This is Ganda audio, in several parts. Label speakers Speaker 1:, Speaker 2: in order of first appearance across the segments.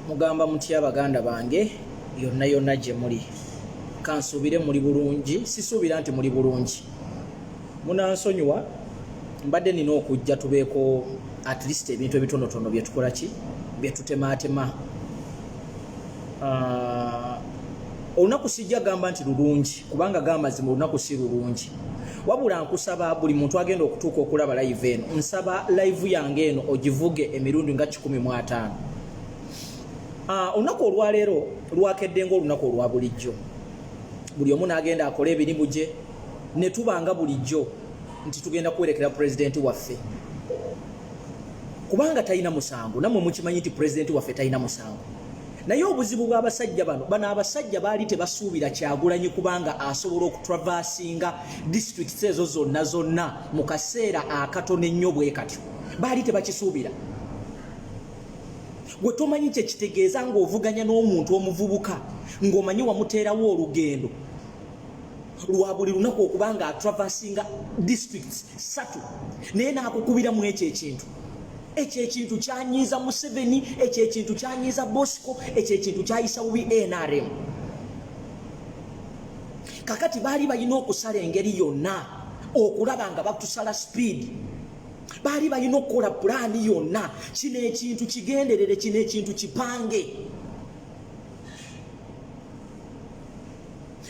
Speaker 1: mugamba mutya baganda bange yonna yonna gye muli kansubire muli bulungi sisuubira nti muli bulungi munansonyiwa mbadde nina okujja tubeeko at least ebintu ebitonotono byetukola ki byetutemaatema olunaku sijja gamba nti lulungi kubanga gamazima olunaku si lulungi wabula nkusaba buli muntu agenda okutuuka okulaba live eno nsaba live yange eno ogivuge emirundi nga 15 olunaku olwaleero lwakedde ng'olunaku olwa bulijjo buli omu n'agenda akola ebirimu gye ne tubanga bulijjo nti tugenda kwerekera pulezidenti waffe kubanga talina musango namwe mukimanyi nti pulezidenti waffe talina musango naye obuzibu bw'abasajja bano abasajja baali tebasuubira Kyagulanyi kubanga asobola okutravasinga districts ezo zonna mu kaseera akatono ennyo bwe katyo baali tebakisuubira gwe tomanyi kye kitegeeza ng'ovuganya n'omuntu omuvubuka ng'omanyi wamuteerawo olugendo lwa buli lunaku okubanga atravasinga districts 3 naye n'akukubiramu ekyo ekintu kyanyiiza Museveni, ekyo ekintu kyanyiiza Bosco, ekyo ekintu kyayisa bubi NRM. Kakati baali balina okusala engeri yonna okulaba nga batusala speed. Baali balina okukola pulaani yonna kino ekintu kigenderere, kino ekintu kipange.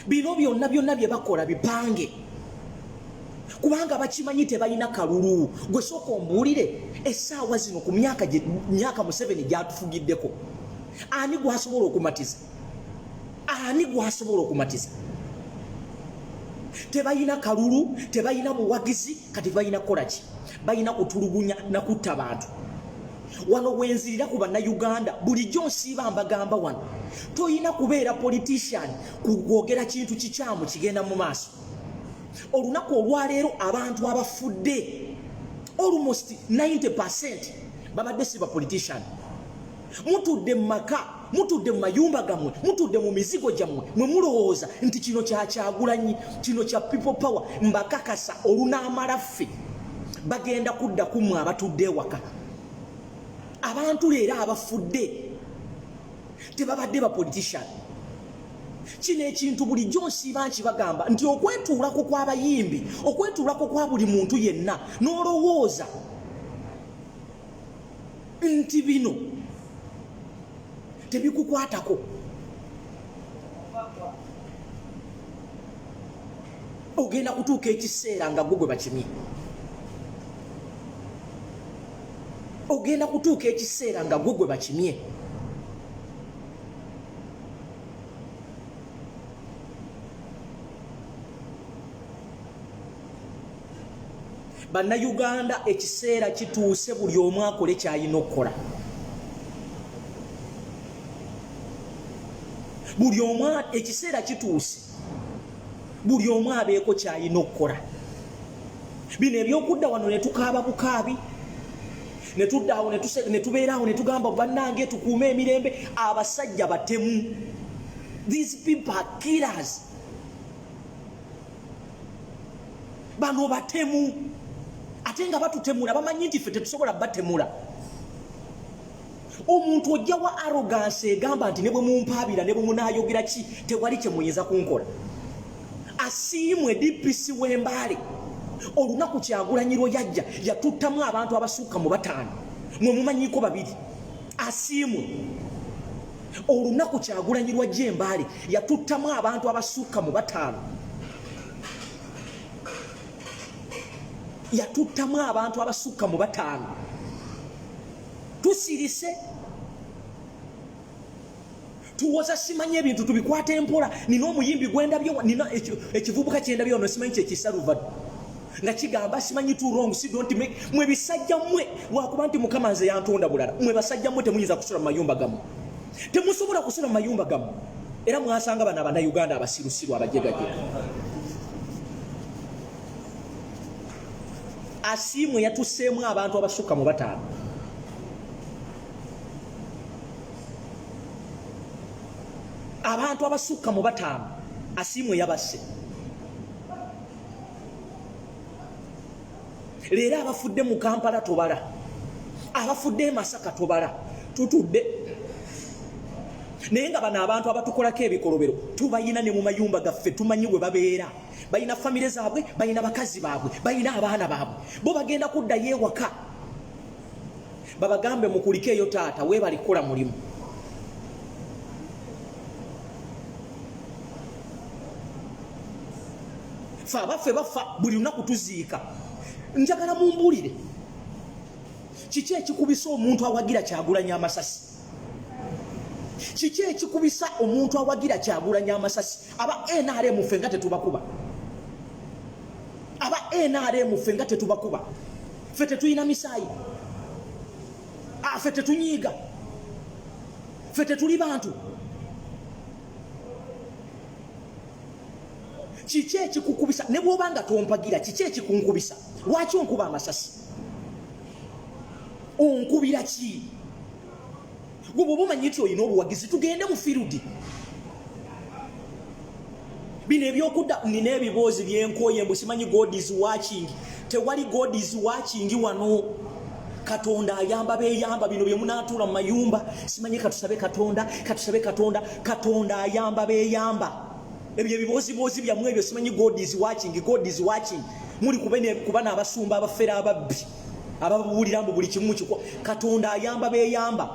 Speaker 1: Bino byonna bye bakola bipange. Kubanga bakimanyi tebalina kalulu. Gwe sooka ombuulire essaawa zino ku myaka Museveni gyatufugiddeko ani gwasobola okumatiza? Tebalina kalulu, tebalina buwagizi, kati balina kukola ki? Balina kutulugunya na kutta bantu. Wano wenzirira ku bannayuganda bulijjo nsiiba mbagamba wano toyina kubeera politician kugogera kintu kikyamu kigenda mu maaso. Olunaku olwaleero abantu abafudde almost 90% babadde si ba politician. Mutudde mu maka, mutudde mu mayumba gammwe, mutudde mu mizigo gyammwe mwe mulowooza nti kino kya Kyagulanyi, kino kya people power. Mbakakasa olunaamala ffe bagenda kudda ku mmwe abatudde ewaka. Abantu leero abafudde tebabadde ba politician. Kino ekintu bulijjo nsiiba nkibagamba nti okwetuulako kw'abayimbi, okwetuulako kwa buli muntu yenna n'olowooza nti bino tebikukwatako. Ogenda kutuuka ekiseera nga gwe bakimye. Ogenda kutuuka ekiseera nga gwe bakimye. Bannayuganda ekiseera kituuse buli omu akole ky'alina okukola. Buli omu ekiseera kituuse buli omu abeeko ky'alina okukola. Bino ebyokudda wano ne tukaaba bukaabi ne tudda awo ne tubeerawo ne tugamba bannange tukuume emirembe. Abasajja batemu. These people are killers. Bano batemu. Ate nga batutemula bamanyi nti ffe tetusobola batemula. Omuntu ojja wa arrogance egamba nti ne bwe mumpaabira ne bwe munaayogera ki tewali kye muyinza kunkola. Asiimwe DPC w'Embaale olunaku Kyagulanyi lwe yajja yatuttamu abantu abasukka mu 5 mwe mumanyiko 2. Asiimwe olunaku Kyagulanyi lwajja Embaale yatuttamu abantu abasukka mu 5. Yatuttamu abantu abasukka mu 5. Tusirise tuwoza simanyi ebintu tubikwata empola. Nina omuyimbi gwendabye, nina ekivubuka kyendabye ono simanyi kyekisaluvado nga kigamba simanyi tu wrong si don't make. Mwe bisajja mmwe lwakuba nti Mukama nze yantonda bulala. Mwe basajja mmwe temuyinza kusula mu mayumba gammwe, temusobola kusula mu mayumba gammwe. Era mwasanga bano Abannayuganda abasirusiru abajegajega. Asiimwe yatusseemu abantu abasukka mu 5. Abantu abasukka mu 5 Asiimwe yabasse. Leero abafudde mu Kampala tobala, abafudde e Masaka tobala. Tutudde naye nga bano abantu abatukolako ebikolobero tubayina ne mu mayumba gaffe tumanyi bwe babeera balina famire zaabwe balina bakazi baabwe balina abaana baabwe bo bagenda kuddayo ewaka babagambe mukulike eyo taata weebali kukola mulimu fe abaffe bafa buli lunaku tuziika njagala mumbuulire kiki ekikubisa omuntu awagira Kyagulanyi amasasi kiki ekikubisa omuntu awagira Kyagulanyi amasasi aba NRM ffe nga tetubakuba aba NRM ffe nga tetubakuba ffe tetulina misaayi ffe tetunyiiga ffe tetuli bantu kiki ekikukubisa ne bw'obanga tompagira kiki ekikunkubisa lwaki onkuba amasasi onkubira ki gwe bw'oba omanyi nti olina obuwagizi tugende mu field bino ebyokudda nina ebiboozi byenkoye mbu simanyi God is watching tewali God is watching wano Katonda ayamba beyamba bino bye munaatuula mu mayumba simanyi katusabe Katonda Katonda ayamba beyamba ebyo ebiboozi byammwe ebyo simanyi God is watching muli kubana abasumba abafera ababbi ababuulira mbu buli kimu kikwa Katonda ayamba beyamba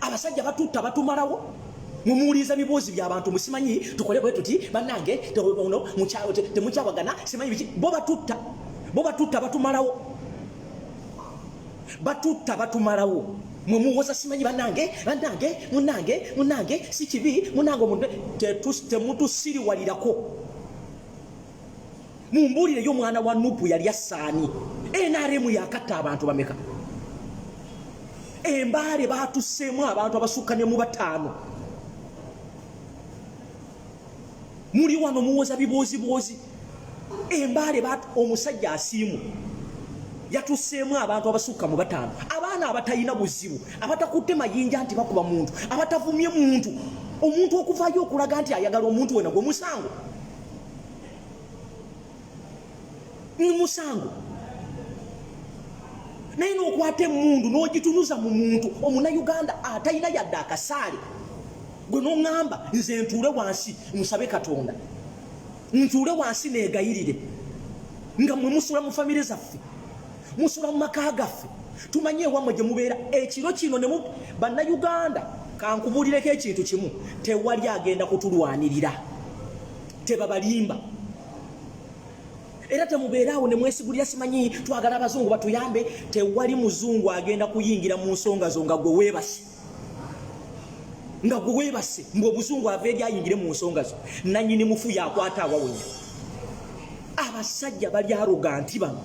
Speaker 1: abasajja batutta batumalawo mumuuliza biboozi by'abantu musimanyi tukole bwe tuti bannange ono mukyalo temukyawagana simanyi biki bo batutta batumalawo mumuwoza simanyi bannange si kibi munange omuntu temutusiriwalirako mumbuulire yo mwana wa Nupu yali asaani NRM yakatta abantu bameka Embale batuseemu abantu abasukka ne mu bataano muli wano muwoza biboozi Embale omusajja asiimu yatuseemu abantu abasukka mu bataano abaana abatayina buzibu abatakutte mayinja nti bakuba muntu abatavumye omuntu okuvaayo okulaga nti ayagala omuntu wena gwe musango ni musango naye n'okwata emmundu n'ogitunuza mu muntu omunayuganda atayina yadde akasaale gwe n'oŋŋamba nze ntuule wansi musabe Katonda ntuule wansi neegayirire nga mwe musula mu famire zaffe musula mu maka gaffe tumanye ewammwe gye mubeera ekiro kino ne bannayuganda kankubuulireko ekintu kimu tewali agenda kutulwanirira tebabalimba era temubeeraawo ne mwesigulira simanyi twagala abazungu batuyambe tewali muzungu agenda kuyingira mu nsonga zo nga gwe weebase ng'omuzungu ava eri ayingire mu nsonga zo nannyini mufu yakwata awawenya abasajja bali aroganti bano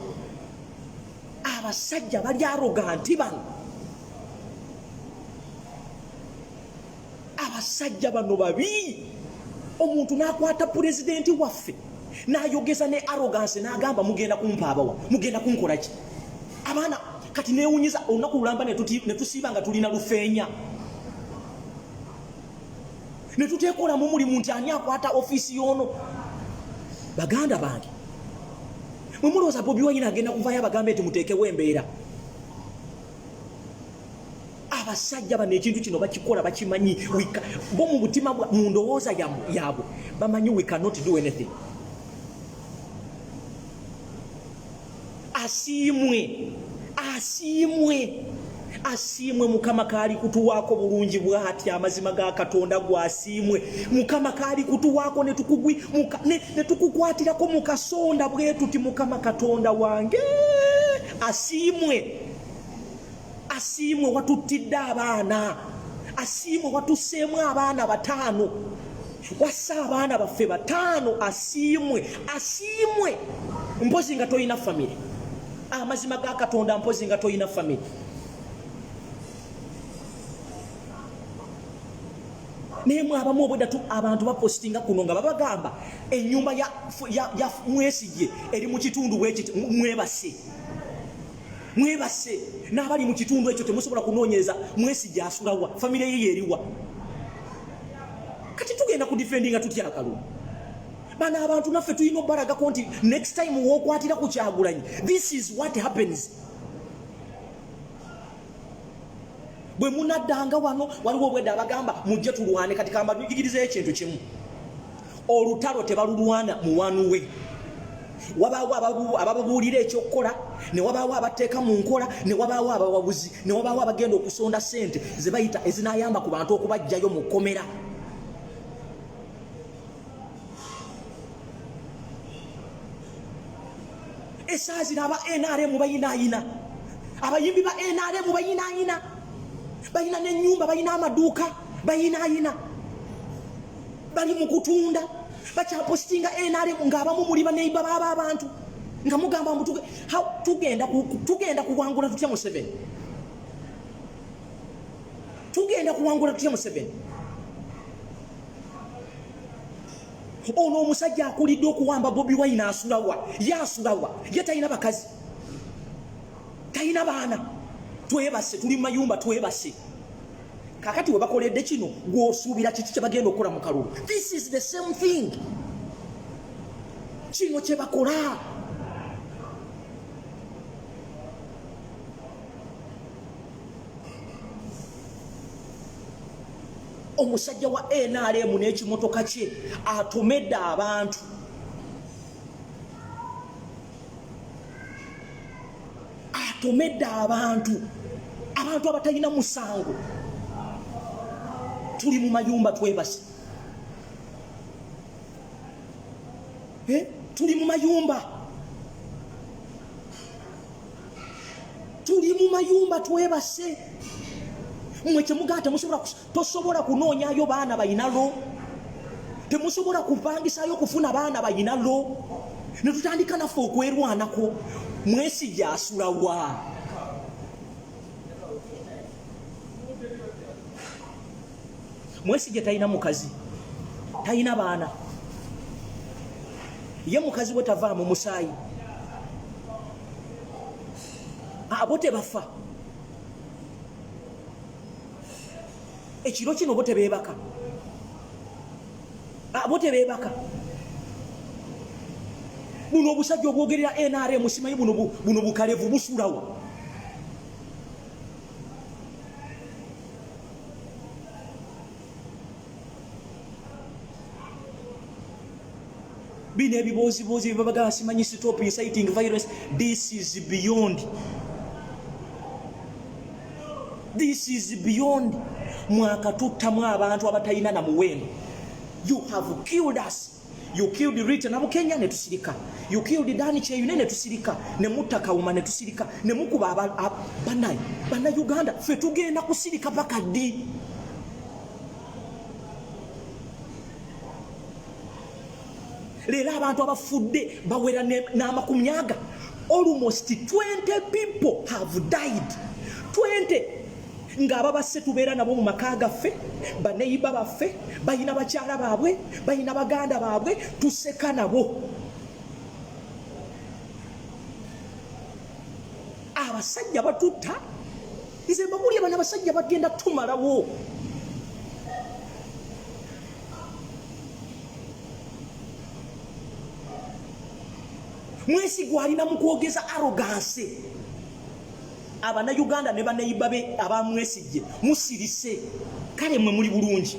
Speaker 1: abasajja bano babi omuntu n'akwata pulezidenti waffe n'ayogeza ne arrogance n'agamba mugenda kumpaabawa mugenda kunkola ki abaana kati neewunyiza olunaku lulamba ne tusiiba nga tulina lufeenya ne tuteekolamu mulimu nti ani akwata ofiisi y'ono baganda bange mwe mulowooza Bobi Wine agenda kuvaayo abagambe nti muteekewo embeera abasajja bano ekintu kino bakikola bakimanyi bo mu mutima mu ndowooza yaabwe bamanyi we cannot do anything asiimwe mukama kaali kutuwaako bulungi bw'ati amazima ga Katonda gwasiimwe mukama kaali kutuwaako ne tukukwatirako mu kasonda bwe tuti mukama Katonda wange asiimwe watuttidde abaana asiimwe watuseemu abaana 5 wassa abaana baffe 5 asiimwe mpozi nga toyina famire amazima ga Katonda mpozi nga toyina famire nemwe abamu obwedda abantu bapostinga kuno nga babagamba ennyumba ya Mwesigye eri mu kitundu bwekiti mwebase n'abali mu kitundu ekyo temusobola kunoonyereza Mwesigye asulawa famire ye yeriwa kati tugenda kudifendinga tutya akalulu bana abantu naffe tulina obbalagako nti next time wookwatira ku Kyagulanyi this is what happens bwe munaddanga wano waliwo obwedda abagamba mujje tulwane kati kamba nyigirize ekintu kimu olutalo tebalulwana mu wanuwe wabaawo ababuulira ekyokukola ne wabaawo abateeka mu nkola ne wabaawo abawabuzi ne wabaawo abagenda okusonda ssente ze bayita ezinayamba ku bantu okubajjayo mu kkomera. Esazira aba NRM bayinaayina abayimbi ba NRM bayinaayina bayina n'ennyumba bayina amaduuka bayinaayina bali mu kutunda bakyapositinga NRM ng'abamu muli baneiba baaba abantu nga mugamba mbu tugenda kuwangula tutya Museveni tugenda kuwangula tutya Museveni. Ono omusajja akulidde okuwamba Bobi Wine asulawa yasulawa ye talina bakazi talina baana twebase tuli mu mayumba twebase kakati we bakoledde kino gw'osuubira kiki kye bagenda okukola mu kalulu. This is the same thing kino kye bakola. Omusajja wa NRM n'ekimotoka kye atomedde abantu abantu abatalina musango. Tuli mu mayumba twebase tuli mu mayumba twebase. Mwe kyemugata tosobola kunoonyayo baana bayinalo temusobola kupangisayo kufuna baana bayinalo ne tutandika naffe okwerwanako. Mwesigye asulawa Mwesigye talina mukazi talina baana ye mukazi we tava mu musaayi abo tebafa ekiro kino bo tebeebaka buno obusajja obwogerera NRM simanyi buno bukalevu busulawa. Bino ebiboozibozi bye babagamba simanyi stop inciting violence. This is beyond. Mwakatuttamu abantu abatalina na muwendo. You have killed us. You killed Rita na Kenya ne tusirika. You killed Dani Cheyune ne tusirika. Ne mutta Kauma ne tusirika. Ne mukuba bana Uganda fe tugenda kusirika paka di. Lera abantu abafudde bawera n'amakumyaga. Almost 20 people have died. 20 ngaba basse tubeera nabo mu maka gaffe baneiba baffe bayina bakyala baabwe bayina baganda baabwe tuseka nabo. Abasajja batutta nze mbabulya bana abasajja bagenda tumalawo. Mwesigwa alina mu kwogeza arrogance. Abana Uganda ne baneiba be abamwesigye musirise kale mwe muli bulungi.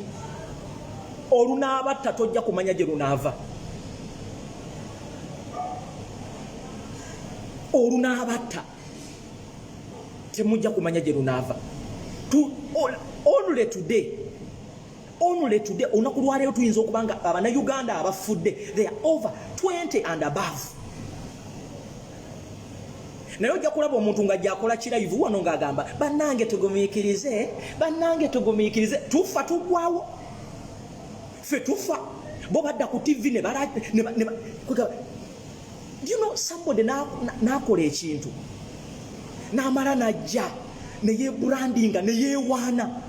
Speaker 1: Olunabatta tojja kumanya gye lunaava. Olunabatta temujja kumanya gye lunaava. Only today olunaku lwaleero tuyinza okubanga abana Uganda abafudde they are over 20 and above. Naye ojja kulaba omuntu nga gy'akola kiraivu wano ng'agamba bannange tugumiikirize tufa tugwawo ffe tufa bo badda ku TV ne you know somebody n'akola ekintu n'amala n'ajja ne yeebrandinga ne yeewaana.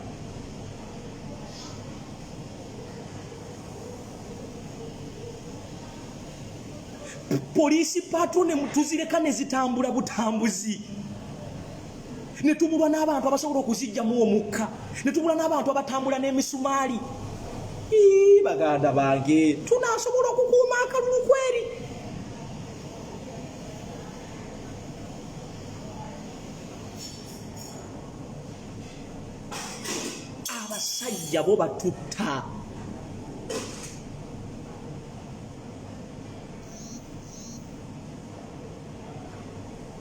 Speaker 1: Polisi patrol ne mutuzireka ne zitambula butambuzi. Ne tubulwa n'abantu abasobola okuzijjamu omukka. Ne tubulwa n'abantu abatambula n'emisumaali. Baganda bange tunasobola okukuuma akalulu kweri. abasajja bo batutta.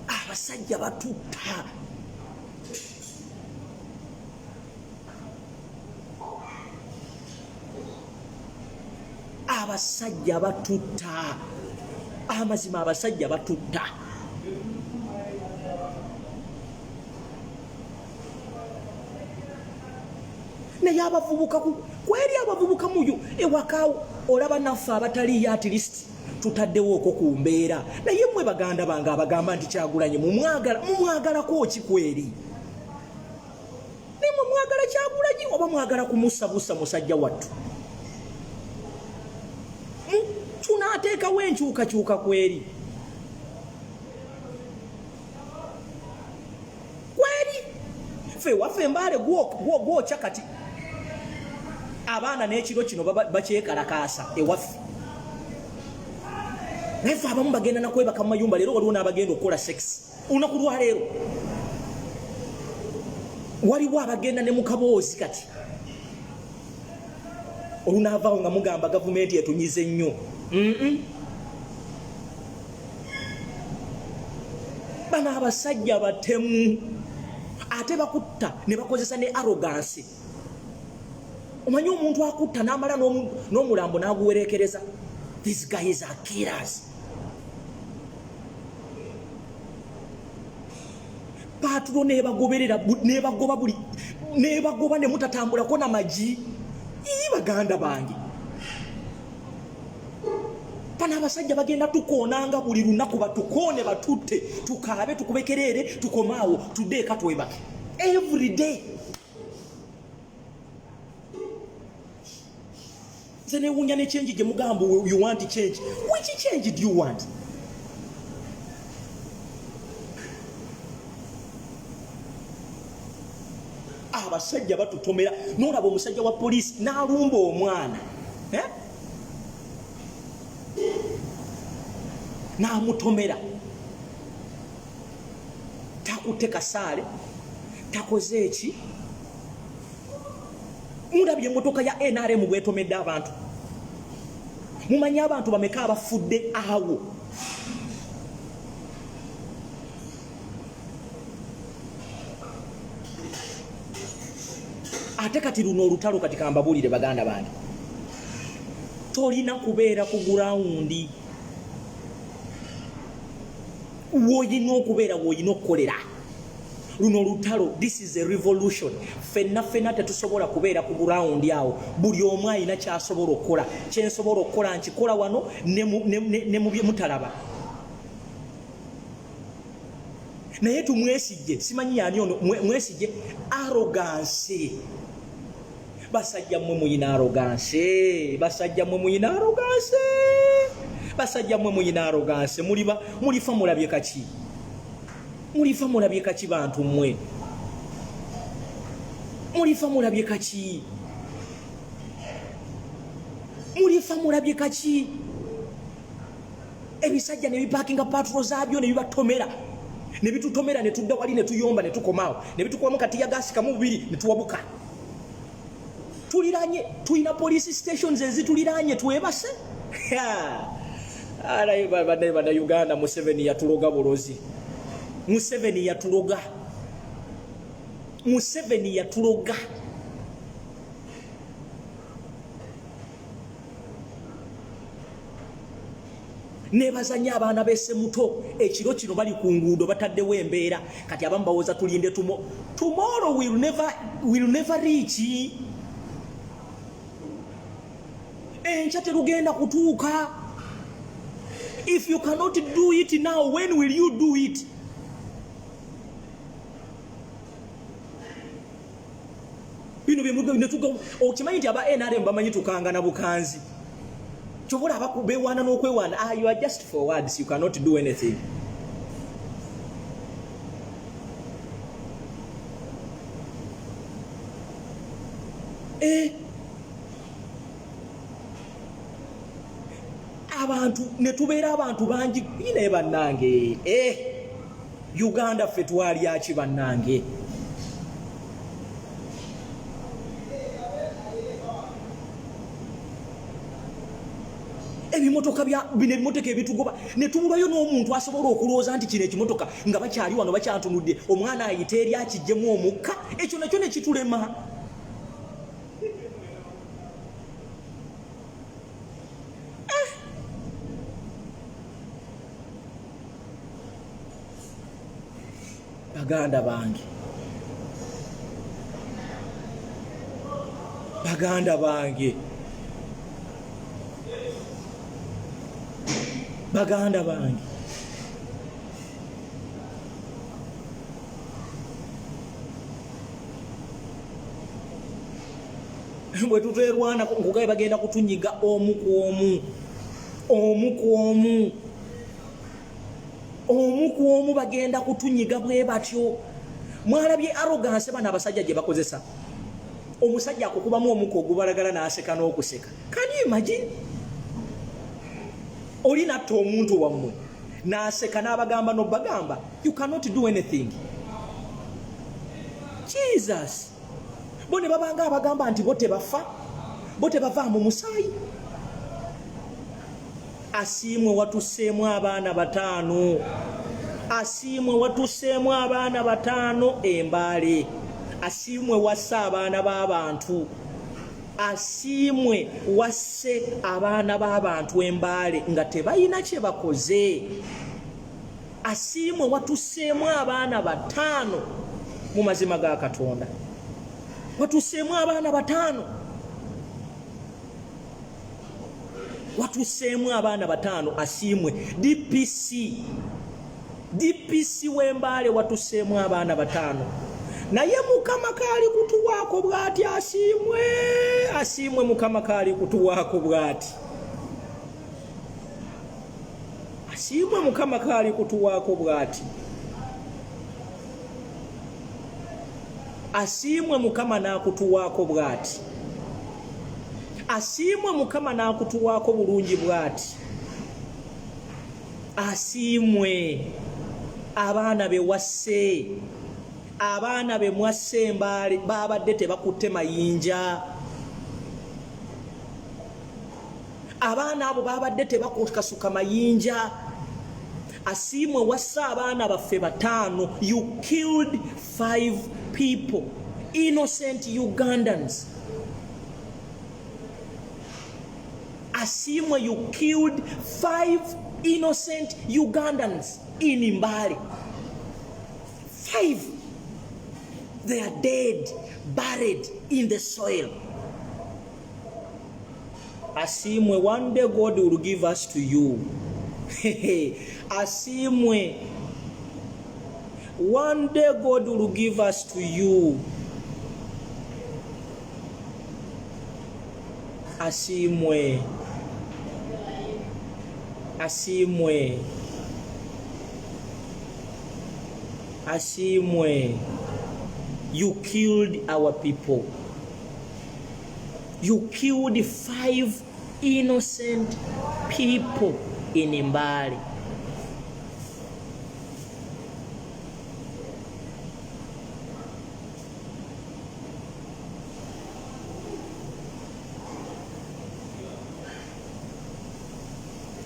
Speaker 1: Abasajja batutta. Abasajja batutta. Amazima abasajja batutta. Naye abavubuka kweri abavubuka muyo ewakawo olaba naffe abatali at least tutaddewo okwo ku mbeera. Naye mmwe baganda bange abagamba nti Kyagulanyi mumwagalako ki kweri? Nimwe mwagala Kyagulanyi oba mwagala kumusabusa musajja wattu? Tunateekawo enkyukakyuka kweri? Kweri ffe waffe Mbale gwokya kati abaana n'ekiro kino bakyekalakaasa ewaffe. Naye ffe abamu bagenda nakwebaka mu mayumba. Leero waliwo n'abagenda okukola sex olunaku lwa leero. Waliwo abagenda ne mu kaboozi kati olunaavaawo nga mugamba gavumenti etunyize nnyo. Bano abasajja batemu ate bakutta ne bakozesa ne arrogance. Omanyi omuntu akutta n'amala n'omulambo n'aguwerekereza. These guys are killers. Patulo nebagoberera nebagoba buli nebagoba ne mutatambulako na maji. Baganda bange pana abasajja bagenda tukoonanga buli lunaku batukone batutte tukaabe tukubekerere tukomaawo tudeeka twebake every day. Zene wunya ne change je mugambo you want to change. Which change do you want? Abasajja batutomera n'olaba omusajja wa police n'alumba omwana n'amutomera takutte kasaale takoze eki. Mulabye emmotoka ya NRM bwetomedde abantu. Mumanyi abantu bameka abafudde awo. Ate kati luno olutalo kati kambabulire baganda bange. Tolina kubeera ku gurawundi. Woyina okubeera woyina okukolera. Luno olutalo, this is a revolution. Fenna tetusobola kubeera ku gurawundi awo. Buli omu alina kyasobola okukola. Kyensobola okukola nkikola wano ne mu bye mutalaba. Naye tumwesijje, simanyi yani ono mwesijje arrogance. Basajja mmwe muyina arrogance. Basajja mmwe muyina arrogance. Basajja mmwe muyina arrogance. Mulifa mulabye kaki. Mulifa mulabye kaki bantu mmwe. Mulifa mulabye kaki. Mulifa mulabye kaki. Ebisajja ne bipakinga patrol zaabyo ne bibatomera. Ne bitutomera ne tudda wali ne tuyomba ne tukomaawo. Ne bitukwamu kati ya gasi kamu bubiri ne tuwabuka. Tuliranye tuina police stations ezituliranye twebase. Ala bana Uganda Museveni yatuloga bolozi. Museveni yatuloga. Museveni yatuloga. Nebazanya abaana bese muto ekiro kino bali ku nguudo bataddewo embeera kati abamu bawoza tulinde tomorrow will never reach. Enkya terugenda kutuuka. If you cannot do it now, when will you do it? Bino byemugo netugo okimanyi nti aba NRM bamanyi tukangana bukanzi. Chobola abakubewana n'okwewana. You are just for words, you cannot do anything. Abantu netubeera abantu bangi ine bannange. Uganda ffe twali aki bannange. ebimotoka bya bine bimotoka ebitugoba ne tubulayo n'omuntu asobola okulooza nti kino ekimotoka nga bakyali wano bakyantunudde omwana ayita eri akijjemu omukka ekyo nakyo ne kitulema. Baganda bange, baganda bange, baganda bange, bwe tuterwana nkugaye bagenda kutunyiga omu ku omu, omu ku omu, omu ku omu bagenda kutunyiga bwe batyo. Mwalabye arrogance bana abasajja gye bakozesa. Omusajja akukubamu omuko ogubalagala n'aseka n'okuseka. Can you imagine? Olina atto omuntu wammwe n'aseka n'abagamba n'obagamba. You cannot do anything. Jesus. Bone babanga abagamba nti bote bafa, bote bava mu musaayi. Asiimwe watuseemu abaana bataano, asiimwe watuseemu abaana bataano Embale, asiimwe wasse abaana b'abantu, asiimwe wasse abaana b'abantu Embale nga tebalina kye bakoze. Asiimwe watuseemu abaana bataano mu mazima ga Katonda, watuseemu abaana bataano, watuseemu abaana bataano. Asiimwe DPC w'Embale watuseemu abaana bataano. Naye Mukama kaali kutuwaako bw'ati. Asiimwe, asiimwe Mukama kaali kutuwaako bw'ati. Asiimwe Mukama kaali kutuwaako bw'ati. Asiimwe Mukama n'akutuwaako bw'ati. Asiimwe Mukama n'akutuwaako bulungi bw'ati. Asiimwe abaana be wasse, abaana be mwasse Embale babadde tebakutte mayinja, abaana abo babadde tebakukasuka mayinja. Asiimwe wasse abaana baffe bataano. You killed 5 people, innocent Ugandans. Asiimwe, you killed 5 innocent Ugandans in Mbale. 5. They are dead, buried in the soil. Asiimwe, one day God will give us to you. Asiimwe, one day God will give us to you. Asiimwe, asiimwe, asiimwe. You killed our people. You killed 5 innocent people in Mbale.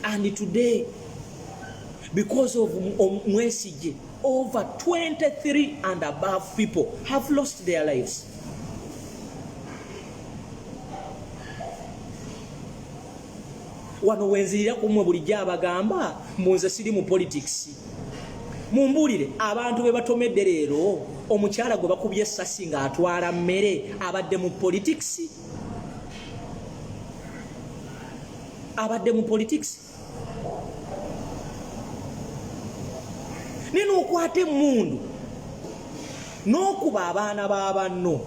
Speaker 1: And today, because of Mwesige, over 23 and above people have lost their lives. Wano wenzirira kumwe bulijja abagamba munze siri mu politics. Mumbulire abantu be batomedde leero omukyala gwe bakubye essasi nga atwala mmere abadde mu politics. Abadde mu politics. Nino okwate mundu n'okuba abaana b'abanno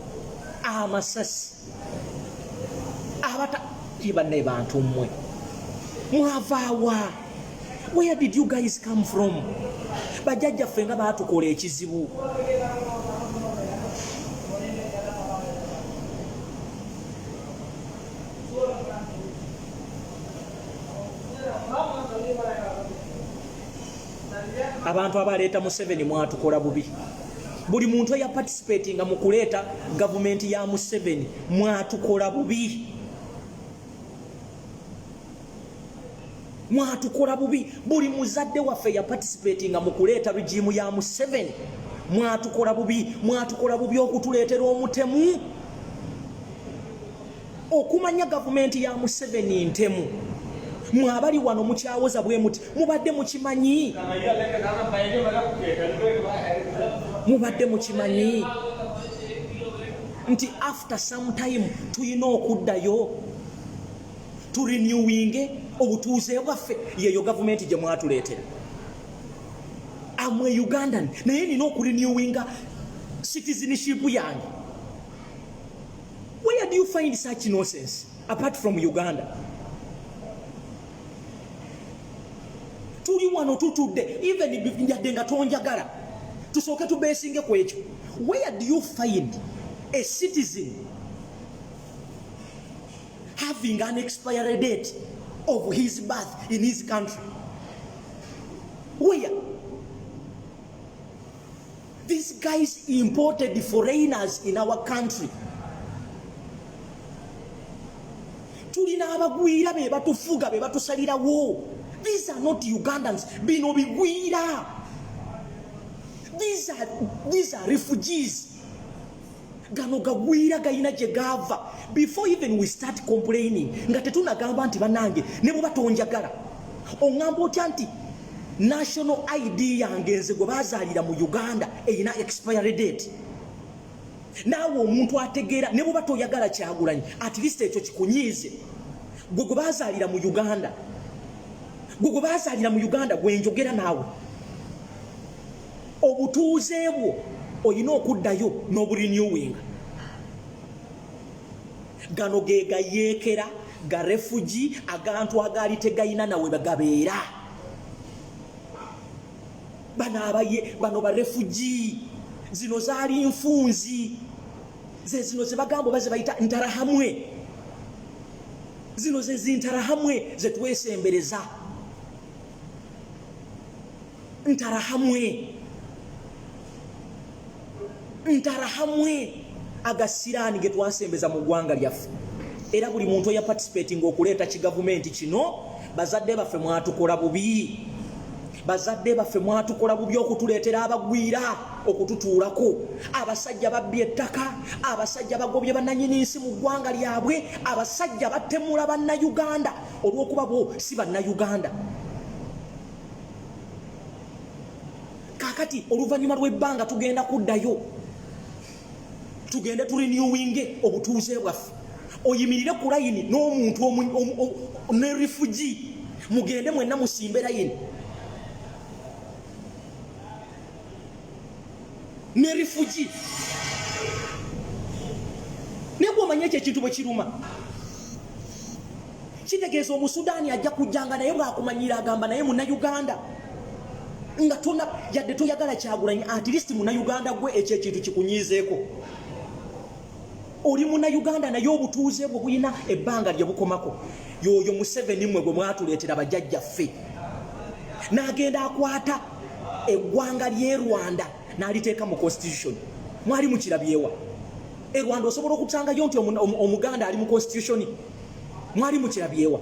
Speaker 1: amasasi abata tibanne bantu mmwe mwavaawa. Where did you guys come from? Bajjajja ffe nga baatukola ekizibu. Abantu abaleeta Museveni mwatukola bubi. Buli muntu eya participating mu kuleeta government ya Museveni mwatukola bubi. mwatukola bubi buli muzadde waffe ya participating mu kuleeta regime ya Museveni mwatukola bubi okutuleetera omutemu okumanya gavumenti ya Museveni ntemu mwabali wano mukyawoza bwe muti mubadde mukimanyi nti after some time tuyina okuddayo to renewing obutuuze bwaffe yeyo gavumenti gye mwatuleetera amwe Ugandan naye nina okurenewinga citizenship yange. Where do you find such nonsense apart from Uganda? Tuli wano tutudde even njadde nga tonjagala tusooke tubeesinge ku ekyo. Where do you find a citizen having an expiry date of his birth in his country? Where? These guys imported foreigners in our country. Tulina abagwira be batufuga be batusalirawo. These are not Ugandans. Bino bigwira. These are refugees. Gano gagwira gayina gye gava. Before even we start complaining, nga tetunagamba nti banange ne bwe batonjagala. Ongamba otya nti national ID yange nze gwe bazaalira mu Uganda eyina expiry date. Naawe omuntu ategeera ne bwe batoyagala Kyagulanyi at least ekyo kikunyiize. Gwe bazaalira mu Uganda. Gwe bazaalira mu Uganda gwe njogera naawe. Obutuuze bwo oyina okuddayo n'oburenewing. Gano ge gayeekera ga refugee agantu agaali tegayina nawe bagabeera. Bano ba refugee zino zaali nfunzi zino ze bagamba baze bayita ntarahamwe. Zino ze zintarahamwe ze twesembereza. Ntarahamwe agasirani ge twasembeza mu ggwanga lyaffe. Era buli muntu ya participating okuleeta kigavumenti kino bazadde baffe mwatukola bubi. Bazadde baffe mwatukola bubi okutuleetera abagwira okututuulako. Abasajja babbye ettaka, abasajja bagobye bannanyini nsi mu ggwanga lyabwe, abasajja battemula bannayuganda olw'okuba bo si bannayuganda. Kakati oluvannyuma lw'ebbanga tugenda kuddayo. Tugende turenewinge obutuuze bwaffe. Oyimirire ku layini n'omuntu ne refugee mugende mwenna musimbe layini. Ne refugee ne gwomanya ekyo ekintu bwe kiruma. Kitegeeza Omusudaani ajja kujjanga naye bw'akumanyira agamba naye Munnayuganda. Nga tuna yadde toyagala Kyagulanyi at least Munnayuganda gwe ekyo ekintu kikunyiizeeko. Oli Munnayuganda naye obutuuze bwe buyina ebbanga lye bukomako. Yoyo Museveni mmwe gwe mwatuleetera bajjajjaffe. N'agenda akwata eggwanga ly'e Rwanda n'aliteeka mu constitution. Mwali mukirabyewa. E Rwanda osobola okutangayo nti Omuganda ali mu constitution. Mwali mukirabyewa.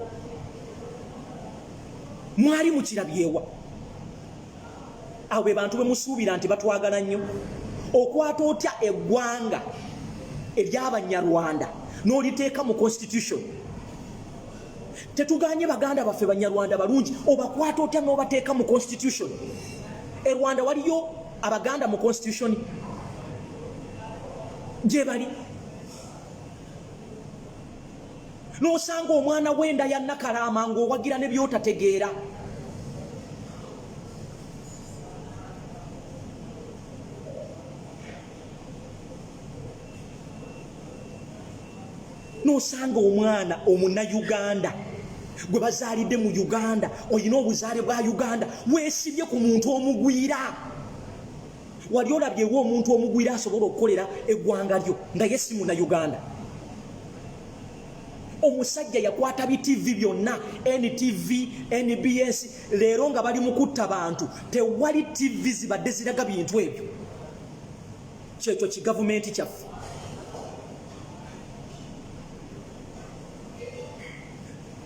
Speaker 1: Awo be bantu be musuubira nti batwagala nnyo. Okwata otya eggwanga ery'Abanyarwanda n'oliteeka mu constitution. Tetuganye baganda baffe Banyarwanda balungi obakwata otya n'obateeka mu constitution. E Rwanda waliyo Abaganda mu constitution gye bali. N'osanga omwana w'enda ya Nakalama ng'owagira ne by'otategeera. N'osanga omwana Omunnayuganda gwe bazaalidde mu Uganda oyina obuzaale bwa Uganda weesibye ku muntu omugwira. Wali olabyewo omuntu omugwira asobola okukolera eggwanga lyo nga ye si Munnayuganda. Omusajja yakwata BTV byonna, NTV, NBS, leero nga bali mu kutta bantu. Tewali TV zibadde ziraga bintu ebyo. Kyekyo kigavumenti kyaffe.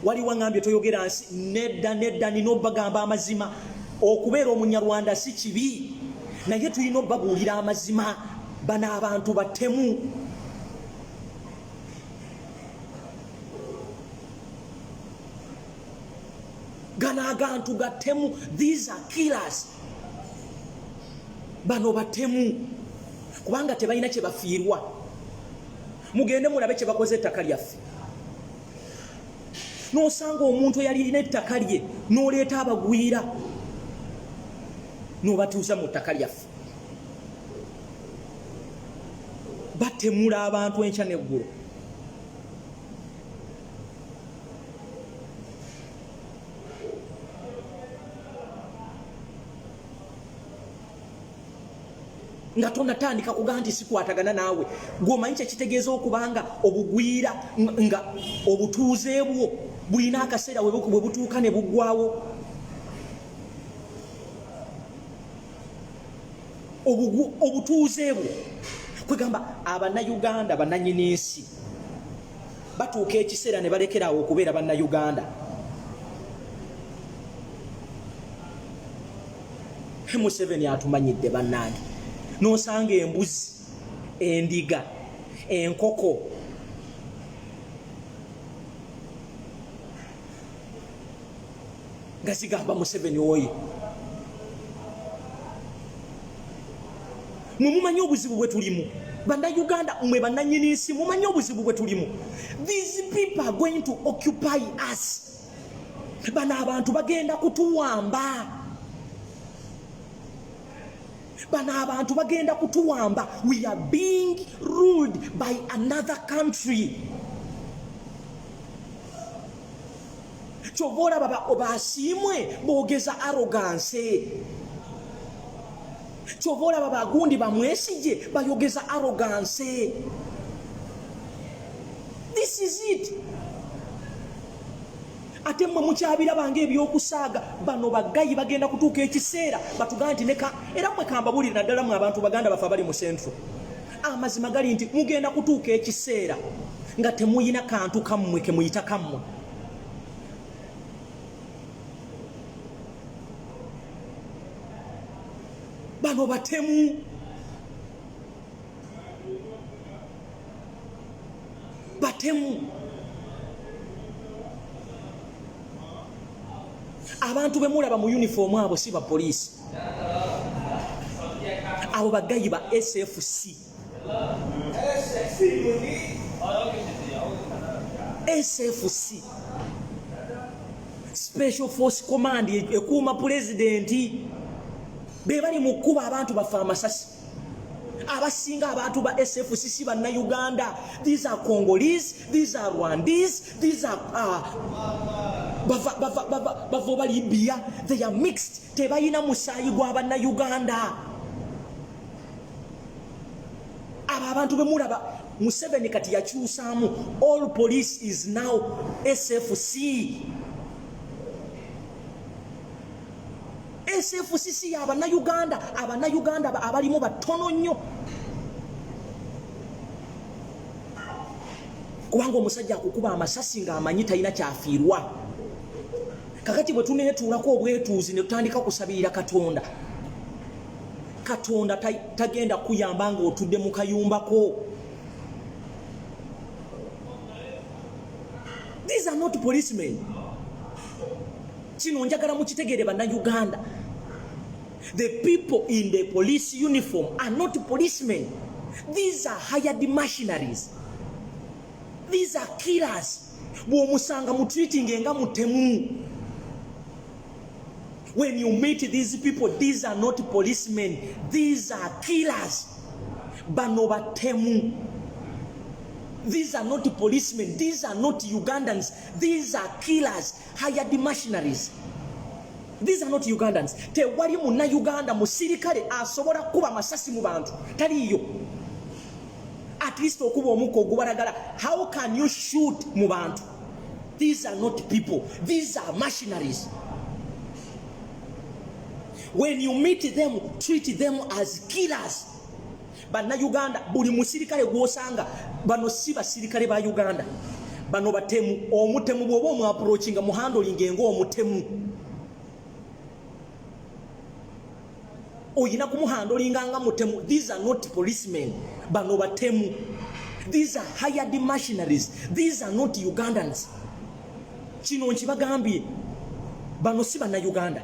Speaker 1: wali wangambye toyogera nsi nedda nino bagamba amazima okubeera omunyarwanda si kibi naye tulina babuulira amazima bana abantu batemu gana agantu gatemu these are killers bano batemu kubanga tebalina kye bafiirwa mugende mulabe kye bakoze ettaka lyaffe n'osanga omuntu eyalirina ettaka lye n'oleeta abagwira n'obatuusa mu ttaka lyaffe batemula abantu enkya n'eggulu nga tonatandika kugaa nti sikwatagana naawe gwomanyi kyekitegeeza okubanga obugwira nga obutuuze bwo bulina akaseera bwe butuuka ne buggwawo obutuuze bwo kwegamba abannayuganda bannanyini nsi batuuka ekiseera ne balekeraawo okubeera bannayuganda Museveni atumanyidde bannange n'osanga embuzi endiga enkoko nga zigamba Museveni oyo mumanyi obuzibu bwe tulimu bannayuganda mwe bannanyini nsi mumanyi obuzibu bwe tulimu these people are going to occupy us bano abantu bagenda kutuwamba bano abantu bagenda kutuwamba we are being ruled by another country kyova olaba obasiimwe boogeza arrogance kyova olaba bagundi bamwesije bayogeza arrogance this is it ate mmwe mukyabirabanga ebyokusaaga bano bagayi bagenda kutuuka ekiseera batugaa nti neka era mmwe kambabulire naddala mwe abantu baganda bafe abali mu centro amazima gali nti mugenda kutuuka ekiseera nga temuyina kantu kammwe ke muyita kammwe bano batemu abantu bemulaba mu uniform abo si ba police abo bagayi ba SFC Special Force Command ekuuma presidenti bebali mukuba abantu bafa amasasi abasinga abantu ba SFC si bannayuganda these are Congolese these are Rwandese these are bava Libya they are mixed tebayina musaayi gwa bannayuganda aba abantu bemulaba Museveni kati yakyusaamu all police is now SFC SFCC abannayuganda abalimu batono nnyo kubanga omusajja akukuba amasasi ng'amanyi talina kyafiirwa kakati bwe tuneetuulako obwetuuzi ne tutandika kusabirira Katonda tagenda kuyamba ng'otudde mu kayumbako. These are not policemen. Kino njagala mukitegeere bannayuganda. The people in the police uniform are not policemen. These are hired mercenaries. These are killers. Bw'omusanga mu treating nga mutemu. When you meet these people, these are not policemen. These are killers. Bano batemu. These are not policemen. These are not Ugandans. These are killers, hired mercenaries. These are not Ugandans. Tewali munna Uganda musirikale asobola kuba masasi mu bantu. Taliyo. At least okuba omuko ogubalagala. How can you shoot mu bantu? These are not people. These are mercenaries. When you meet them, treat them as killers. Banna Uganda buli musirikale gwosanga bano si basirikale ba Uganda. bano batemu omutemu bwoba omu approaching mu handling ngo omutemu oyina kumuhandolinga nga mutemu. These are not policemen, bano batemu. These are hired mercenaries. These are not Ugandans. Kino nkibagambye, bano si bana Uganda,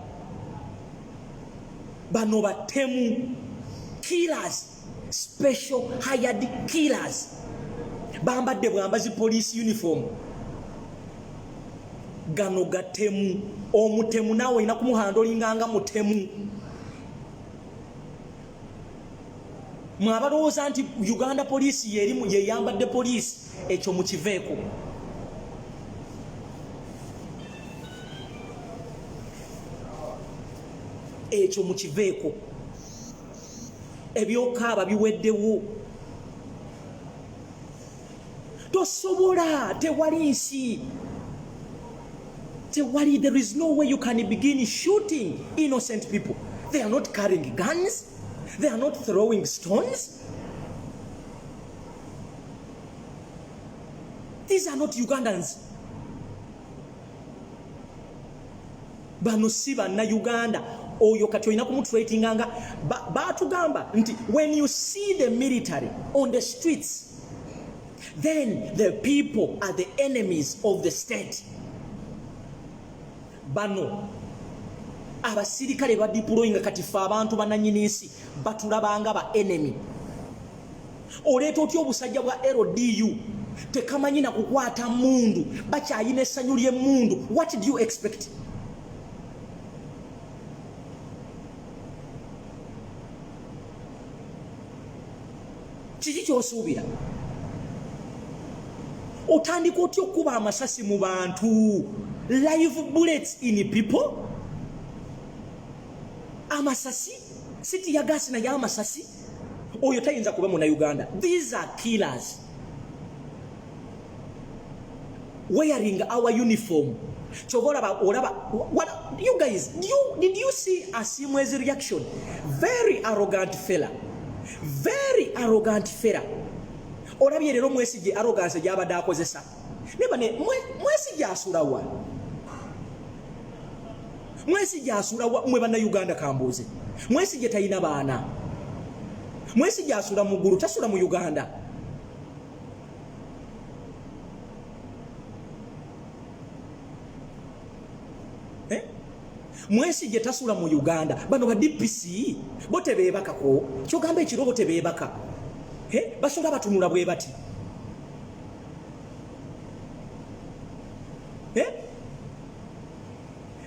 Speaker 1: bano batemu, killers, special hired killers. Bambadde bwambazi police uniform. Gano gatemu, omutemu nawe ina kumuhandolinga nga mutemu. Mwabalowooza nti Uganda police yerimu yeyambadde police, ekyo mukiveeko. Ekyo mukiveeko. Ebyokaaba biweddewo. Tosobola, tewali nsi. Tewali, there is no way you can begin shooting innocent people. They are not carrying guns. They are not throwing stones. These are not Ugandans. Bano si banna Uganda. Oyo kati oyina kumutreatinga nga batugamba nti when you see the military on the streets, then the people are the enemies of the state. Bano abasirikale badiployinga kati fa abantu bananyini nsi batulabanga ba enemy. Oleeta otyo obusajja bwa LDU tekamanyi na kukwata mundu bakyayina essanyu ly'emmundu. What do you expect? Kiki kyosuubira? Otandika otya okuba amasasi mu bantu? Live bullets in people? Amasasi? Siti ya gasi na ya amasasi? Oyo tayinza kuba muna Uganda. These are killers. Wearing our uniform. What you guys, did you see Asimwe's reaction? Very arrogant fella. Very arrogant fella. Olabye lero Mwesige arrogance gyabadde akozesa. Nebane Mwesige asula wa? Mwesige asula wa mwe bana Uganda kambuze. Mwesige tayina baana. Mwesige asula mu ggulu tasula mu Uganda. Mwesige tasula mu Uganda. Bano ba DPC bote beebaka ko. Kyogamba ekiro bote beebaka. Basola batunula bwe bati.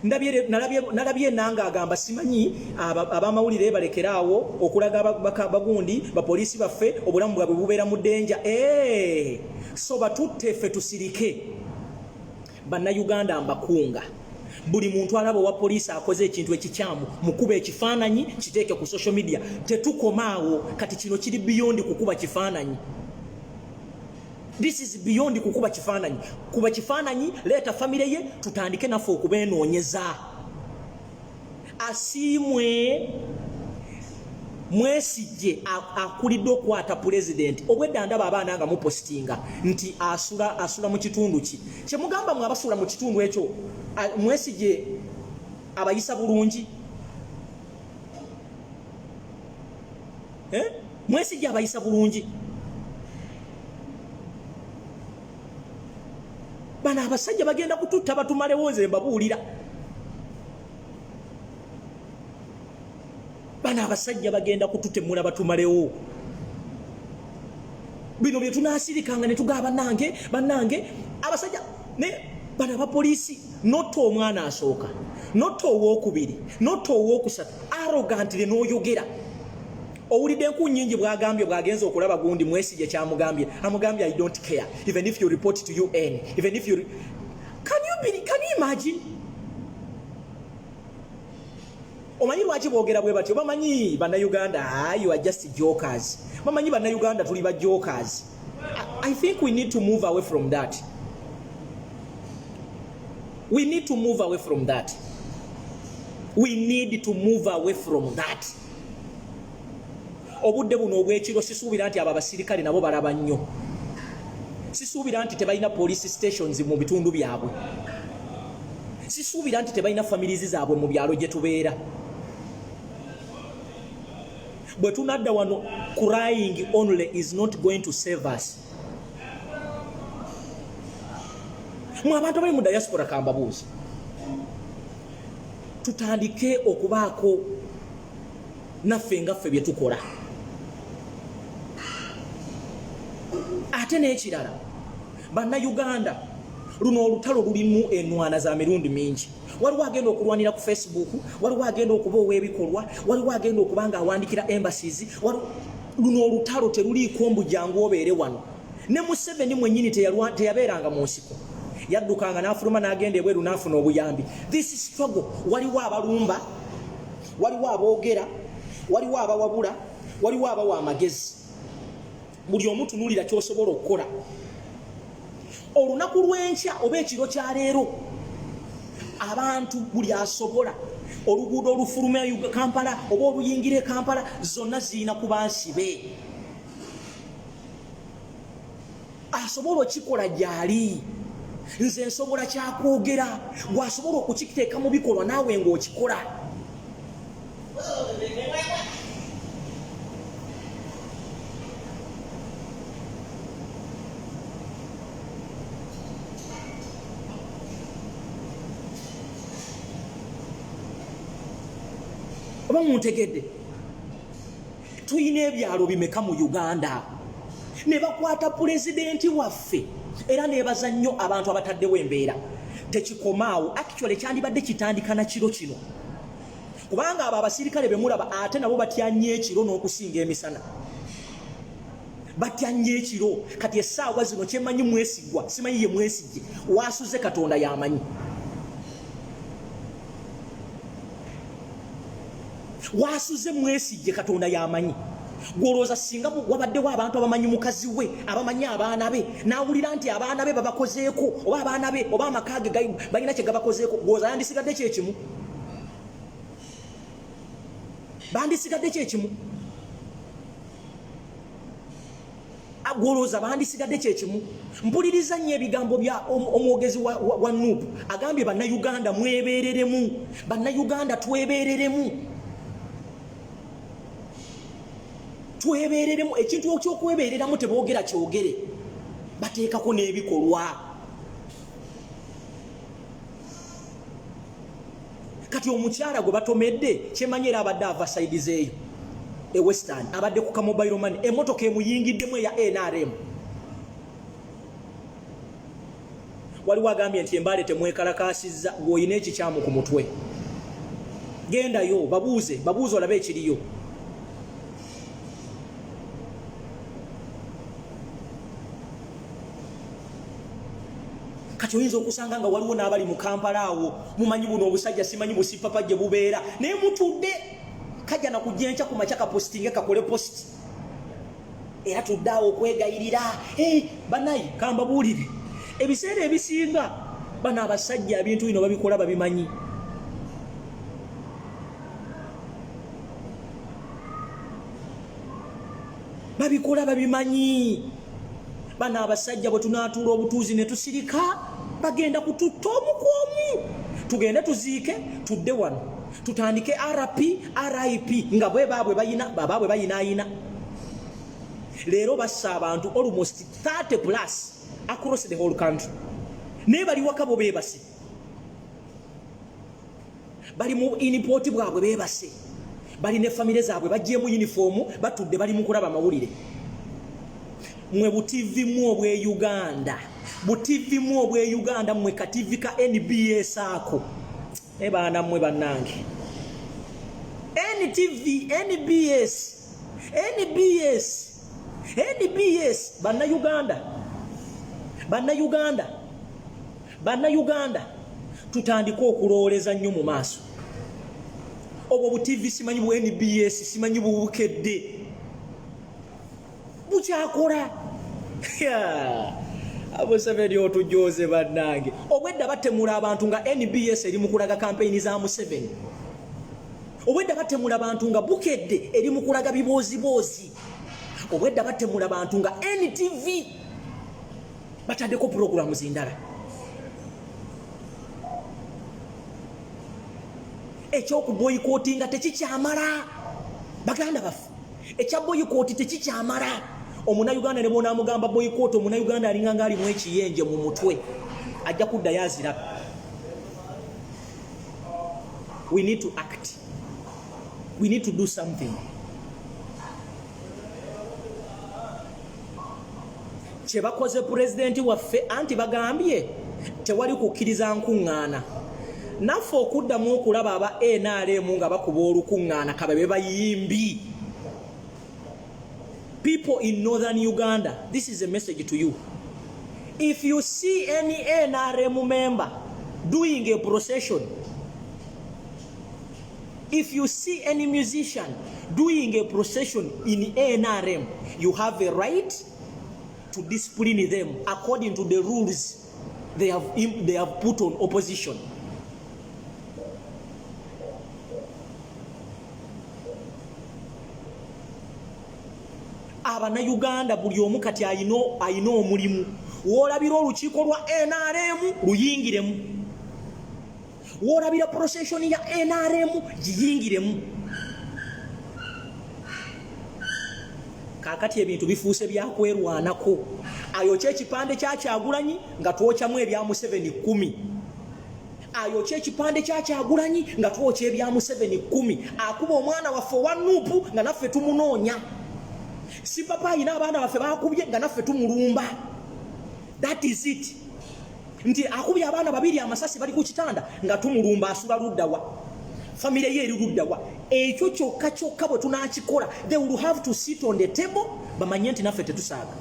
Speaker 1: Nalabye nanga agamba simanyi abamawulire balekeraawo okulaga bagundi bapolisi baffe obulamu bwabwe bubeera mu denja. So batutte ffe tusirike. Bannayuganda mbakunga. Buli muntu alaba wa police akoze ekintu ekikyamu mukuba ekifaananyi kiteeke ku social media. Tetukomaawo kati kino kiri beyond kukuba kifaananyi. This is beyond kukuba kifaananyi. Kuba kifaananyi leta family ye tutandike naffe okubenoonyeza. Asiimwe Mwesige akulidde okwata president obwedda ndaba abaana nga mupostinga nti asula mu kitundu ki. Kyemugamba mwe abasula mu kitundu ekyo Mwesige abayisa bulungi? Mwesige abayisa bulungi? Bana abasajja bagenda kututta batumalewoze mbabuulira. Bana abasajja bagenda kututemula batumalewo. Bino bye tunasirikanga ne tugaba bannange abasajja ne bana ba polisi noto omwana asooka noto owokubiri noto owokusatu arrogantly n'oyogera. Owulidde enku nnyingi bwagenza okulaba gundi Mwesige kyamugambye amugambye I don't care even if you report to UN even if you can you imagine? Omanyi lwaki boogera bwe batyo? Bamanyi bannayuganda you are just jokers. Bamanyi bannayuganda tuli ba jokers. I think we need to move away from that. We need to move away from that. We need to move away from that. Obudde buno obwekiro sisuubira nti abo abasirikale nabo balaba nnyo. sisuubira nti tebalina police stations mu bitundu byabwe, sisuubira nti tebalina families zaabwe mu byalo gye tubeera. Bwe tunadda wano, crying only is not going to save us. Mwe abantu abali mu diaspora kambabuuzi, tutandike okubaako naffe nga ffe bye tukola. Ate n'ekirala, bannayuganda, luno olutalo lulimu enwana za mirundi mingi. Waliwo agenda okulwanira ku Facebook, waliwo agenda okuba ow'ebikolwa, waliwo agenda okuba nga awandikira embassies. Luno olutalo teruliiko mbu jangu obeere wano. Ne Museveni mwennyini teyabeeranga mu nsiko, yaddukanga n'afuluma n'agenda ebweru n'afuna obuyambi. This is struggle. Waliwo abalumba, waliwo aboogera, waliwo abawabula, waliwo abawa amagezi. Buli omu tunuulira ky'osobola okukola. Olunaku lw'enkya oba ekiro kya leero, abantu buli asobola, oluguudo olufuluma Kampala oba oluyingire Kampala, zonna zirina kuba nsibe. Asobola okikola gy'ali. Nze nsobola kyakwogera, gwasobola okukiteeka mu bikolwa naawe ng'okikola. Oba muntegedde, tuyina ebyalo bimeka mu Uganda ne bakwata pulezidenti waffe, era nebaza nnyo abantu abataddewo embeera. Tekikomaawo, actually kyandibadde kitandika na kiro kino, kubanga abo abasirikale be mulaba ate nabo batya nnyo ekiro n'okusinga emisana. Batya nnyo ekiro. Kati essaawa zino kyemanyi mwesigwa, simanyi ye mwesigye, waasuze Katonda y'amanyi. Waasuze mwesigye Katonda y'amanyi. Gwolooza singa wabaddewo abantu abamanyi mukazi we, abamanyi abaana be, n'awulira nti abaana be babakozeeko, oba abaana be oba amaka ge balina kye gabakozeeko, gwolooza yandisigadde kyekimu? Bandisigadde kyekimu? Gwolooza bandisigadde kyekimu? Mpuliriza nnyo ebigambo bya omwogezi wa Nuupu, agambye bannayuganda mwebeereremu, bannayuganda twebeereremu. Twebeereremu, ekintu ky'okwebeereramu teboogera kyogere, bateekako n'ebikolwa. Kati omukyala gwe batomedde, kyemanyi era abadde ava sayidi zeeyo e Western, abadde ku kamobile money, emmotoka emuyingiddemu eya NRM. Waliwo agambye nti Embale temwekalakaasizza, ng'olina ekikyamu ku mutwe. Gendayo babuuze olabe ekiriyo. Kati oyinza okusanga nga waliwo n'abali mu Kampala awo, mumanyi buno obusajja simanyi busipapa gye bubeera, naye mutudde kajja na kujja enkya ku makya kapositinge kakole posti, era tudde awo okwegayirira. Banayi kambabuulire, ebiseera ebisinga bano abasajja ebintu bino babikola babimanyi. Babikola babimanyi. Bano abasajja bwe tunaatuula obutuuzi ne tusirika, bagenda kututta omu ku omu. Tugende tuziike, tudde wano, tutandike RP, RIP, nga baabwe bayinaayina. Leero bassa abantu almost 30 plus across the whole country. Naye bali waka bo beebase, bali mu inport bwabwe beebase, bali ne famire zaabwe bajjeemu uniform, batudde bali mu kulaba amawulire. Mwe butivimu obwe Uganda, butivimu obwe Uganda, mwe kativi ka NBS ako, baana mmwe bannange, NTV, NBS, bannayuganda, tutandika okulooleza nnyo mu maaso. Obwo butivi simanyi bu NBS, simanyi bubukedde, bukyakola. Abo Museveni otujoze bannange. Obwedda batemula abantu nga NBS eri mu kulaga kampeyini za Museveni. Obwedda batemula abantu nga bukedde eri mu kulaga biboozi. Obwedda batemula abantu nga NTV bataddeko programu zindala. Ekyokuboyikootinga tekikyamala baganda baffe, ekya boyikooti tekikyamala. Omunnayuganda ne bonaamugamba boyikooti, omunnayuganda alinganga alimu ekiyenje mu mutwe ajja kuddayo azira. We need to act. We need to do something. Kyebakoze pulezidenti waffe anti bagambye tewali kukkiriza nkuŋŋaana. Naffe okuddamu okulaba aba NRM nga bakuba olukuŋŋaana kababe bayimbi. People in northern Uganda, this is a message to you. If you see any NRM member doing a procession, if you see any musician doing a procession in NRM, you have a right to discipline them according to the rules they have put on opposition. Abannayuganda buli omu kati ayina omulimu. Woolabira olukiiko lwa NRM luyingiremu, woolabira procession ya NRM giyingiremu. Kaakati ebintu bifuuse byakwerwanako. Ayokya ekipande kya Kyagulanyi nga twokyamu ebya Museveni 10. Ayokya ekipande kya Kyagulanyi nga twokya ebya Museveni 10. Akuba omwana waffe wa Nuupu nga naffe tumunoonya. Si papa ayina abaana baffe bakubye nga naffe tumulumba. That is it. Nti akubye abaana babiri amasasi bali ku kitanda nga tumulumba asula luddawa. Family ye eri luddawa. Ekyo kyokka bwe tunaakikola, they will have to sit on the table bamanye nti naffe tetusaaga.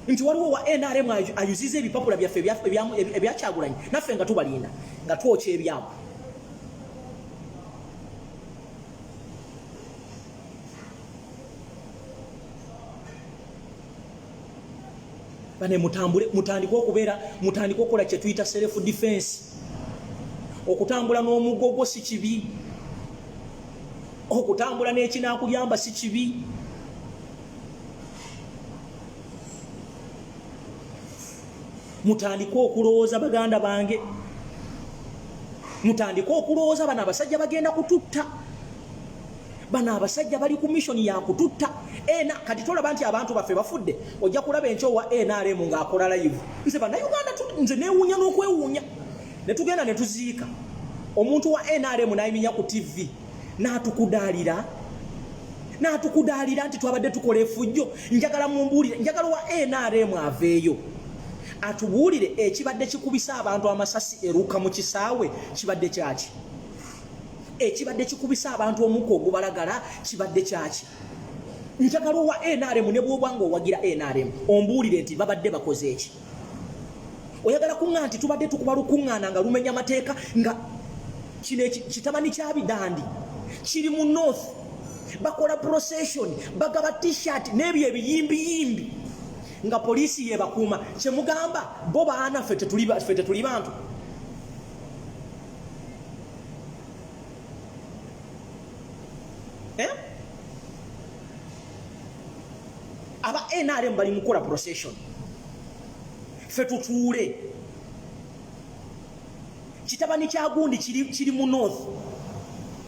Speaker 1: Nti waliwo wa NRM ayuziza ebipapula byaffe ebya Kyagulanyi naffe nga tubalinda nga twokya ebyabo. Bane mutandika okukola kye tuyita self defense. Okutambula n'omugogo si kibi, okutambula n'ekinaakuyamba si kibi. Mutandika okulowooza baganda bange, mutandika okulowooza bano abasajja bagenda kututta, bano abasajja bali ku mission ya kututta. Kati tolaba nti abantu baffe bafudde, ojja kulaba enkyo wa NRM ng'akola live. Nze bannayuganda nze neewuunya n'okwewuunya. Ne tugenda ne tuziika omuntu wa NRM n'ayiminya ku TV n'atukudaalira nti twabadde tukola effujjo. Njagala mumbuulire, njagala wa NRM aveeyo atubuulire ekibadde kikubisa abantu amasasi eruka mu kisaawe kibadde kyaki, ekibadde kikubisa abantu omukka ogubalagala kibadde kyaki. Njagala wa NRM ne bw'obanga owagira NRM ombuulire nti babadde bakoze eki. Oyagala kuŋŋa nti tubadde tukuba lukuŋŋaana nga lumenya amateeka nga kino kitamani kya Bidandi kiri mu north bakola procession bagaba t-shirt n'ebyo ebiyimbi nga poliisi yebakuuma. Kyemugamba bo baana ffe tetuli bantu. Aba NRM bali mukola procession, ffe tutuule. Kitabani kya gundi kiri mu north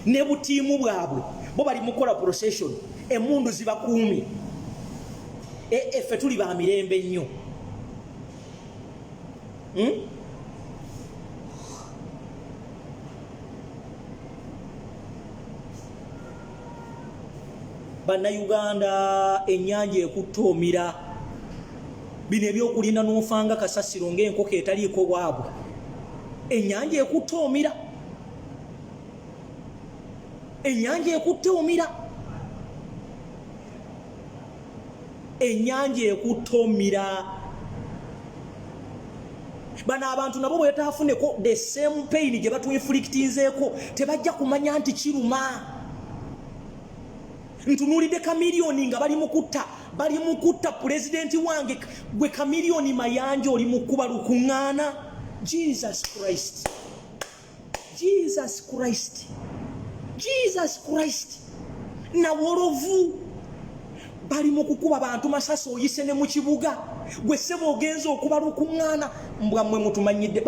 Speaker 1: ne butiimu bwabwe bo bali mukola procession, emundu zibakuumi. Ffe tuli ba mirembe nnyo. Bannayuganda ennyanja ekutta omira. Bino ebyokulinda n'ofanga kasasiro ng'enkoko etaliiko bwabwe. Ennyanja ekutta omira. Ennyanja ekutta omira. Ennyanja ekutta omira. Bano abantu nabo bwe bataafuneko the same pain gye batuinflictinzeeko tebajja kumanya nti kiruma. Ntunuulidde Kamiliyoni nga bali mukutta pulezidenti wange gwe Kamiliyoni Mayanja oli mukuba lukuŋŋaana. Jesus Christ. Jesus Christ. Jesus Christ. Nawolovu. bali mu kukuba bantu masasi oyise ne mu kibuga gwe sebo ogenza okuba lukuŋŋaana mbwa mmwe mutumanyidde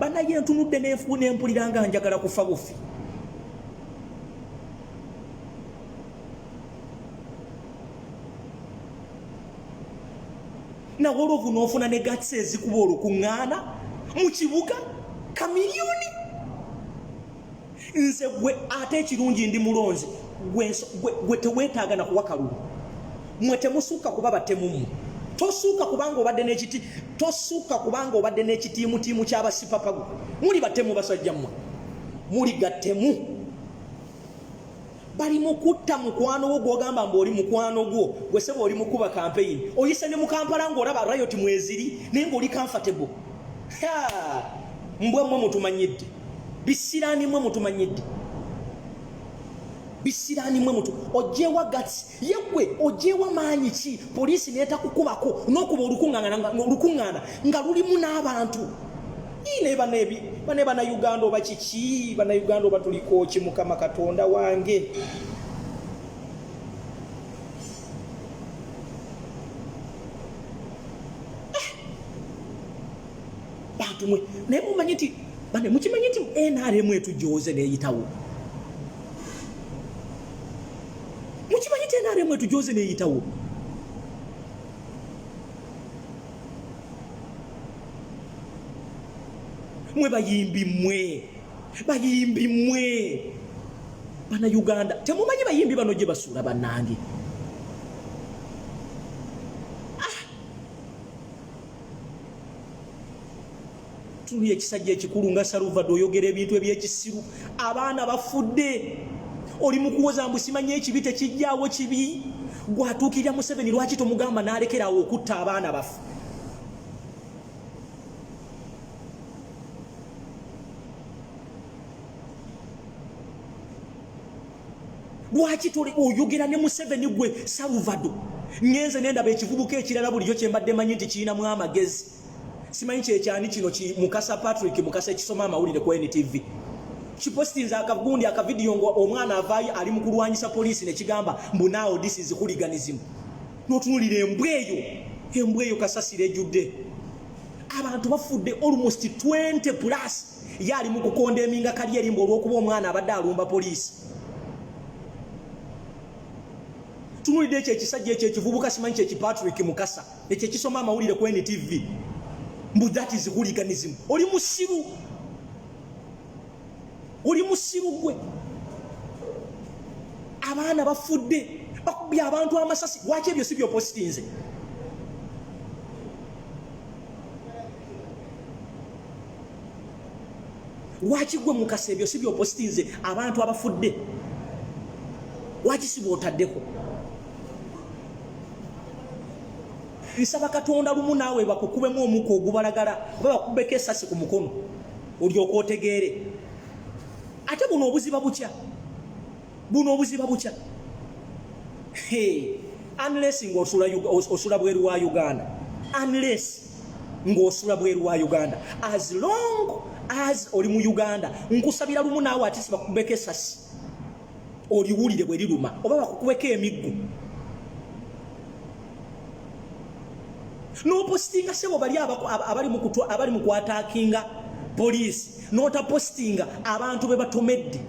Speaker 1: banaye ntunudde n'enfuuna empulira nga njagala kufa bufi. nawe olwovu n'ofuna ne gatsi ezikuba olukuŋŋaana mu kibuga kamiliyoni. nze gwe ate ekirungi ndi mulonzi gwe teweetaaga na kuwa kalulu. mwe temusukka kuba batemumu. tosukka kubanga obadde n'ekitiimu ky'abasipapagu. muli batemu basajja mmwe. muli gattemu. bali mukutta mukwano gwo gwogamba mbu oli mukwano gwo gwe sebo oli mukuba campaign oyise ne mu Kampala ng'olaba riot mweziri naye ng'oli comfortable. mbwe mmwe mutumanyidde. bisiraani mmwe mutumanyidde. bisiraani mmwe ojewa gatsi yegwe ojewa maanyi ki poliisi neetakukubako n'okuba olukuŋŋaana nga lulimu n'abantu. ine bana Uganda oba kiki bana Uganda oba tuliko ki Mukama Katonda wange. bantu mwe naye mumanyi nti bane mukimanyi nti NRM etujooze neeyitawo. mukimanyi nti NRM etujooze neeyitawo. mwe bayimbi mmwe bana Uganda temumanyi bayimbi bano gye basuula bannange. tuli ekisajja ekikulu nga Salvador oyogera ebintu ebyekisiru. abaana bafudde oli mukuwoza mbu simanyi ekibi tekijjaawo kibi. gwatuukirira Museveni lwaki tomugamba n'alekerawo okutta abaana bafu. lwaki oyogera ne Museveni gwe Salvador. ngenze nendaba ekivubuka ekirala bulijjo kye mbadde manyi nti kirinamu amagezi. simanyi kyekyani kino Mukasa Patrick Mukasa ekisoma amawulire ku NTV. kipostinze akagundi akavidiyo ngo omwana avaayo ali mu kulwanyisa poliisi ne kigamba mbu now this is hooliganism. n'otunulira embwa eyo kasasiro ejjudde. abantu bafudde almost 20 plus. ye ali mu kukonda eminga kali erimba olw'okuba omwana abadde alumba poliisi. tunulidde ekyo ekisajja ekyo ekivubuka simanyi kyeki Patrick Mukasa ekyo ekisoma amawulire ku NTV mbu that is hooliganism. oli musiru gwe. abaana bafudde bakubye abantu amasasi. lwaki ebyo si byopostinze? lwaki gwe Mukasa ebyo si byopostinze? abantu abafudde lwaki si bwotaddeko? nsaba Katonda lumu naawe bakukubemu omuko ogubalagala oba bakubeko essasi ku mukono olyoka otegeere. ate buno obuziba butya. unless ng'osula bweru wa Uganda. as long as oli mu Uganda nkusabira lumu naawe ate si bakubeko essasi oliwulire bwe liruma oba bakukubeko emiggu. no postinga sebo bali abali mu kwatakinga poliisi nota postinga abantu be batomedde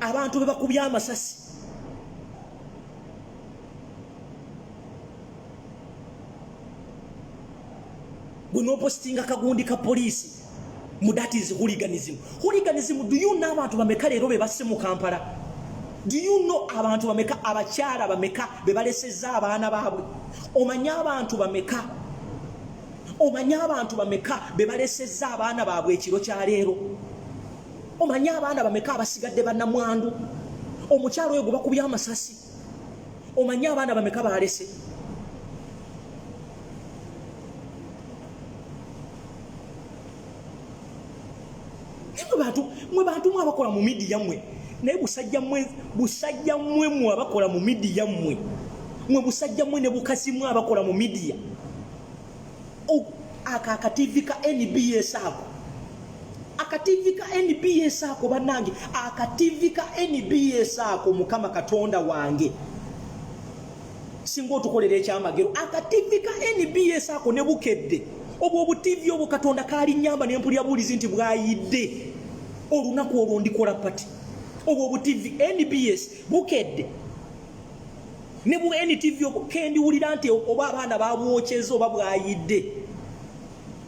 Speaker 1: abantu be bakubye amasasi. gwe no postinga kagundi ka poliisi mu that is hooliganism. Do you know abantu bameka leero be basse mu Kampala? Do you know abantu bameka abakyala bameka be balesezza abaana baabwe? omanya abantu bameka be balesezza abaana baabwe ekiro kya leero? omanya abaana bameka abasigadde bannamwandu? omukyalo oyo gwe bakubye amasasi omanya abaana bameka balese? mwe bantu mwe abakola mu media mwe naye busajja mmwe mwe abakola mu media mwe busajja mmwe ne bukazi mwe abakola mu media. akakativi ka NBS ako bannange akativi ka NBS ako Mukama Katonda wange singo tukolera ekyamagero akativi ka NBS ako ne bukedde obwo obutivi obwo Katonda kali nyamba ne mpulya bulizi nti bwayidde olunaku olwo ndikola pati obwo obutivi NBS bukedde ne bu NTV obwo kendi wulira nti oba abaana babwokyeza oba bwayidde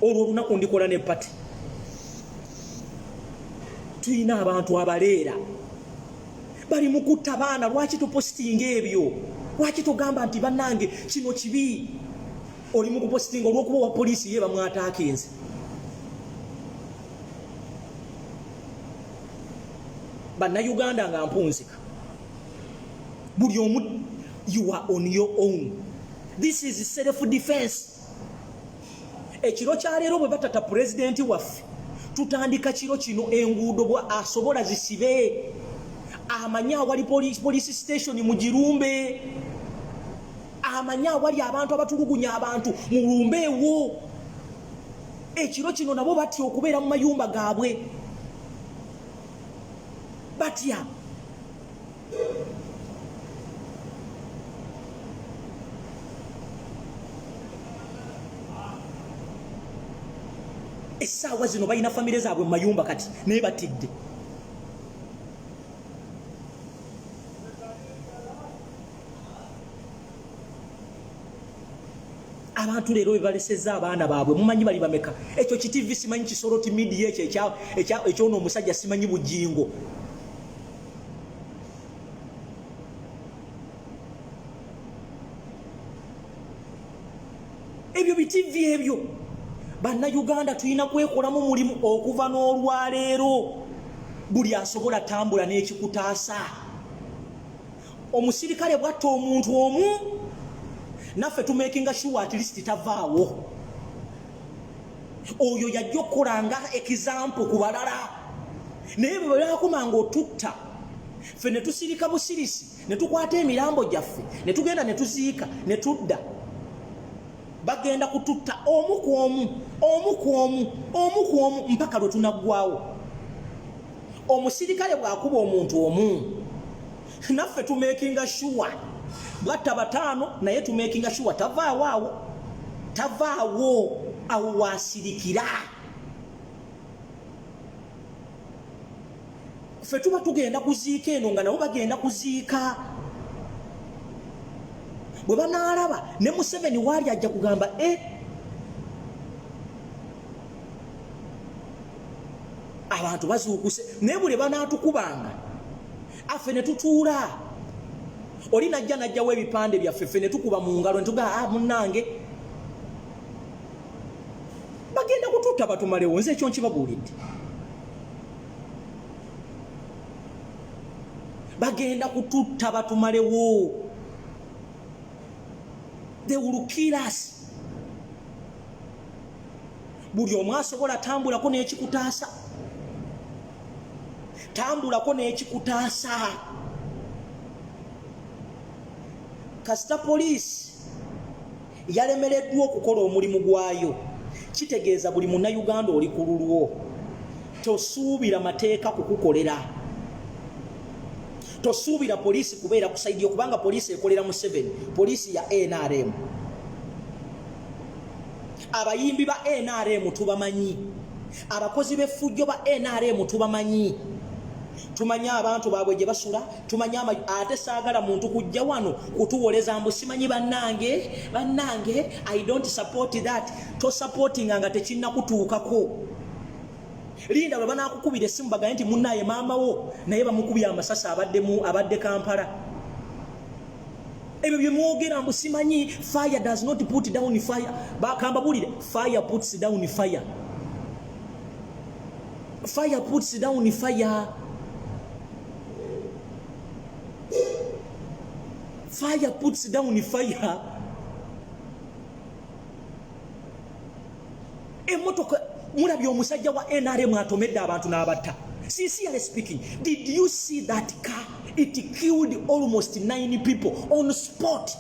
Speaker 1: olwo olunaku ndikola ne pati. Tuyina abantu abaleera bali mukutta baana. Lwaki tupostinga ebyo? Lwaki tugamba nti bannange kino kibi? Oli mu kupostinga olw'okuba wa poliisi ye bamwataakinze. Bannayuganda nga mpunzika buli omu, you are on your own. This is self-defense. Ekiro kya leero bwe batata pulezidenti waffe tutandika kiro kino enguudo bwa asobola zisibe amanya wali police station mu Girumbe, amanya wali abantu abatulugunya abantu mu Lumbeewo. Ekiro kino nabo batya okubeera mu mayumba gaabwe batya. Essaawa zino balina famire zaabwe mu mayumba kati naye batidde. Abantu leero bebaleseza abaana baabwe mumanyi bali bameka. Ekyo kitivi simanyi kisoroti media ekyo ono omusajja simanyi bujingo. Ebyo bitivi ebyo Bannayuganda tulina kwekolamu mulimu okuva n'olwaleero. Buli asobola tambula n'ekikutaasa. Omusirikale bwatta omuntu omu naffe tumakinga sure at least tavaawo. Oyo yajja okukolanga example ku balala. Naye bwe bakumanga otutta ffe ne tusirika busirisi ne tukwata emirambo gyaffe ne tugenda ne tuziika ne tudda. Bagenda kututta omu ku omu mpaka lwe tunaggwawo. Omusirikale bw'akuba omuntu omu naffe tumakinga sure bwatta bataano naye tumakinga sure tavaawo awo wasirikira. Ffe tuba tugenda kuziika eno nga nabo bagenda kuziika. Bwe banaalaba ne Museveni waali ajja kugamba abantu bazuukuse. Naye buli banaatukubanga affe ne tutuula. Oli najjawo ebipande byaffe ffe ne tukuba mu ngalo ne tugaa munnange bagenda kututta batumalewo. Nze ekyo nkibabuulidde. Bagenda kututta batumalewo. They will kill us. Buli omu asobola tambulako n'ekikutaasa. Tambulako n'ekikutaasa. Kasita poliisi yalemereddwa okukola omulimu gwayo, kitegeeza buli munnayuganda oli ku lulwo. Tosuubira mateeka kukukolera. Tosuubira poliisi kubeera kusaidia kubanga poliisi ekolera mu 7 poliisi ya NRM. Abayimbi ba NRM tubamanyi. Abakozi b'effujjo ba NRM tubamanyi. Tumanya abantu baabwe gye basula, tumanya ate saagala muntu kujja wano kutuwoleza mbu simanyi bannange I don't support that. To supporting nga tekinnakutuukako. Linda bwe banaakukubira essimu baganye nti munnaye maama wo naye bamukubye amasasi abadde Kampala. Ebyo bye mwogera mbu simanyi. Fire does not put down fire. Bakamba bulire fire puts down fire. Fire puts down fire. Fire puts down fire. Emotoka mulabye omusajja wa NRM atomedde abantu n'abatta. Sincerely speaking, did you see that car? It killed almost 9 people on spot.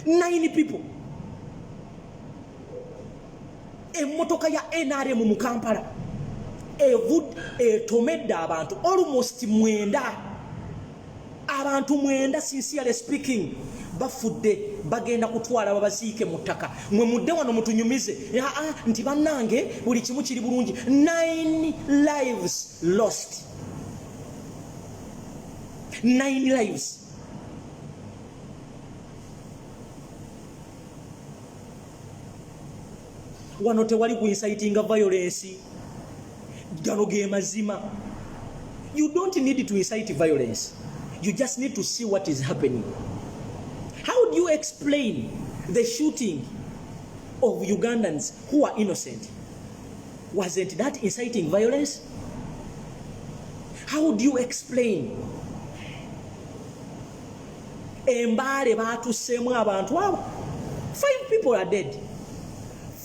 Speaker 1: 9 people. Emotoka ya NRM mu Kampala etomedde abantu almost 9. Abantu 9, sincerely speaking. bafudde bagenda kutwala babasiike mu ttaka mwe mudde wano mutunyumize nti bannange buli kimu kiri bulungi. 9 lives lost. 9 lives. Wano tewali ku inciting violence. Gano ge mazima. You don't need to incite violence. You just need to see what is happening. How do you explain the shooting of Ugandans who are innocent? Wasn't that inciting violence? How do you explain Embale batusemu abantu abo? 5 people are dead.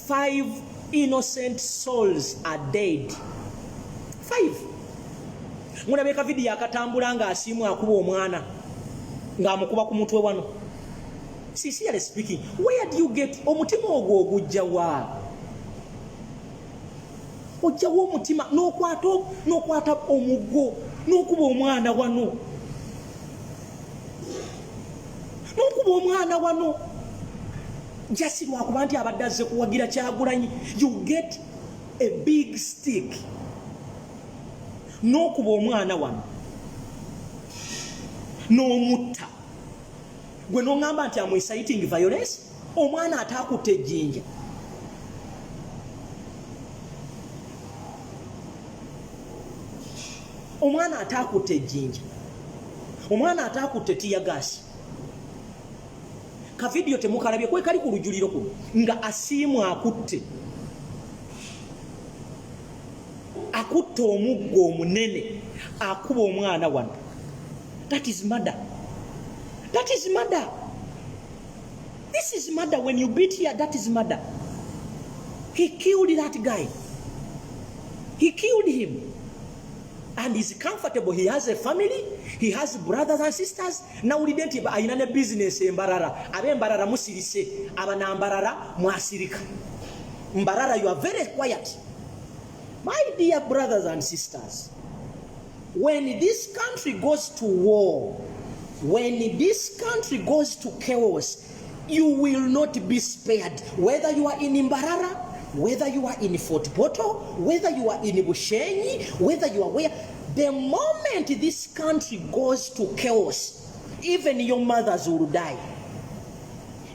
Speaker 1: 5 innocent souls are dead. 5. Mulabeka video akatambula nga asimu akuba omwana nga amukuba ku mutwe wano. Sincerely speaking, where do you get omutima ogwo ogujja wa? Ojja wo omutima n'okwata omuggo n'okuba omwana wano. N'okuba omwana wano. Just lwakuba nti abadde azze kuwagira Kyagulanyi. You get a big stick. N'okuba omwana wano. N'omutta. Gwe n'ongamba nti amu inciting violence. Omwana atakutte ejjinja. Omwana atakutte ejjinja. Omwana atakutte tiyagasi. Ka video temukalabye kwe kali ku lujuliro kuno nga asimu akutte. Akutte omuggo omunene akuba omwana wano. That is murder. That is murder. This is murder. When you beat here, that is murder. He killed that guy. He killed him. And he's comfortable. He has a family. He has brothers and sisters. Now we didn't have a business in Mbarara. Abe Mbarara musirise. Abana Mbarara mwasirika. Mbarara, you are very quiet. My dear brothers and sisters, when this country goes to war, when this country goes to chaos, you will not be spared. Whether you are in Mbarara, whether you are in Fort Portal, whether you are in Bushenyi, whether you are where, the moment this country goes to chaos, even your mothers will die.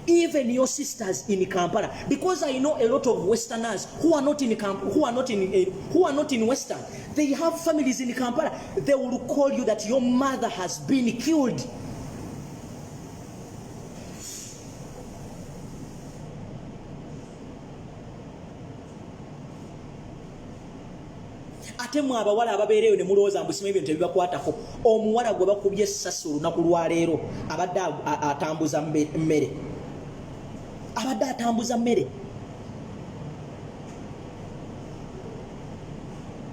Speaker 1: Even your sisters in Kampala, because I know a lot of Westerners who are not in who are not in Western. They have families in Kampala. They will call you that your mother has been killed. Ate mwa abawala ababeereyo ne mulowooza mbusima ebintu ebibakwatako. Omuwala gwe bakubye essasi olunaku lwa leero abadde atambuza mmere. Abadde atambuza mmere.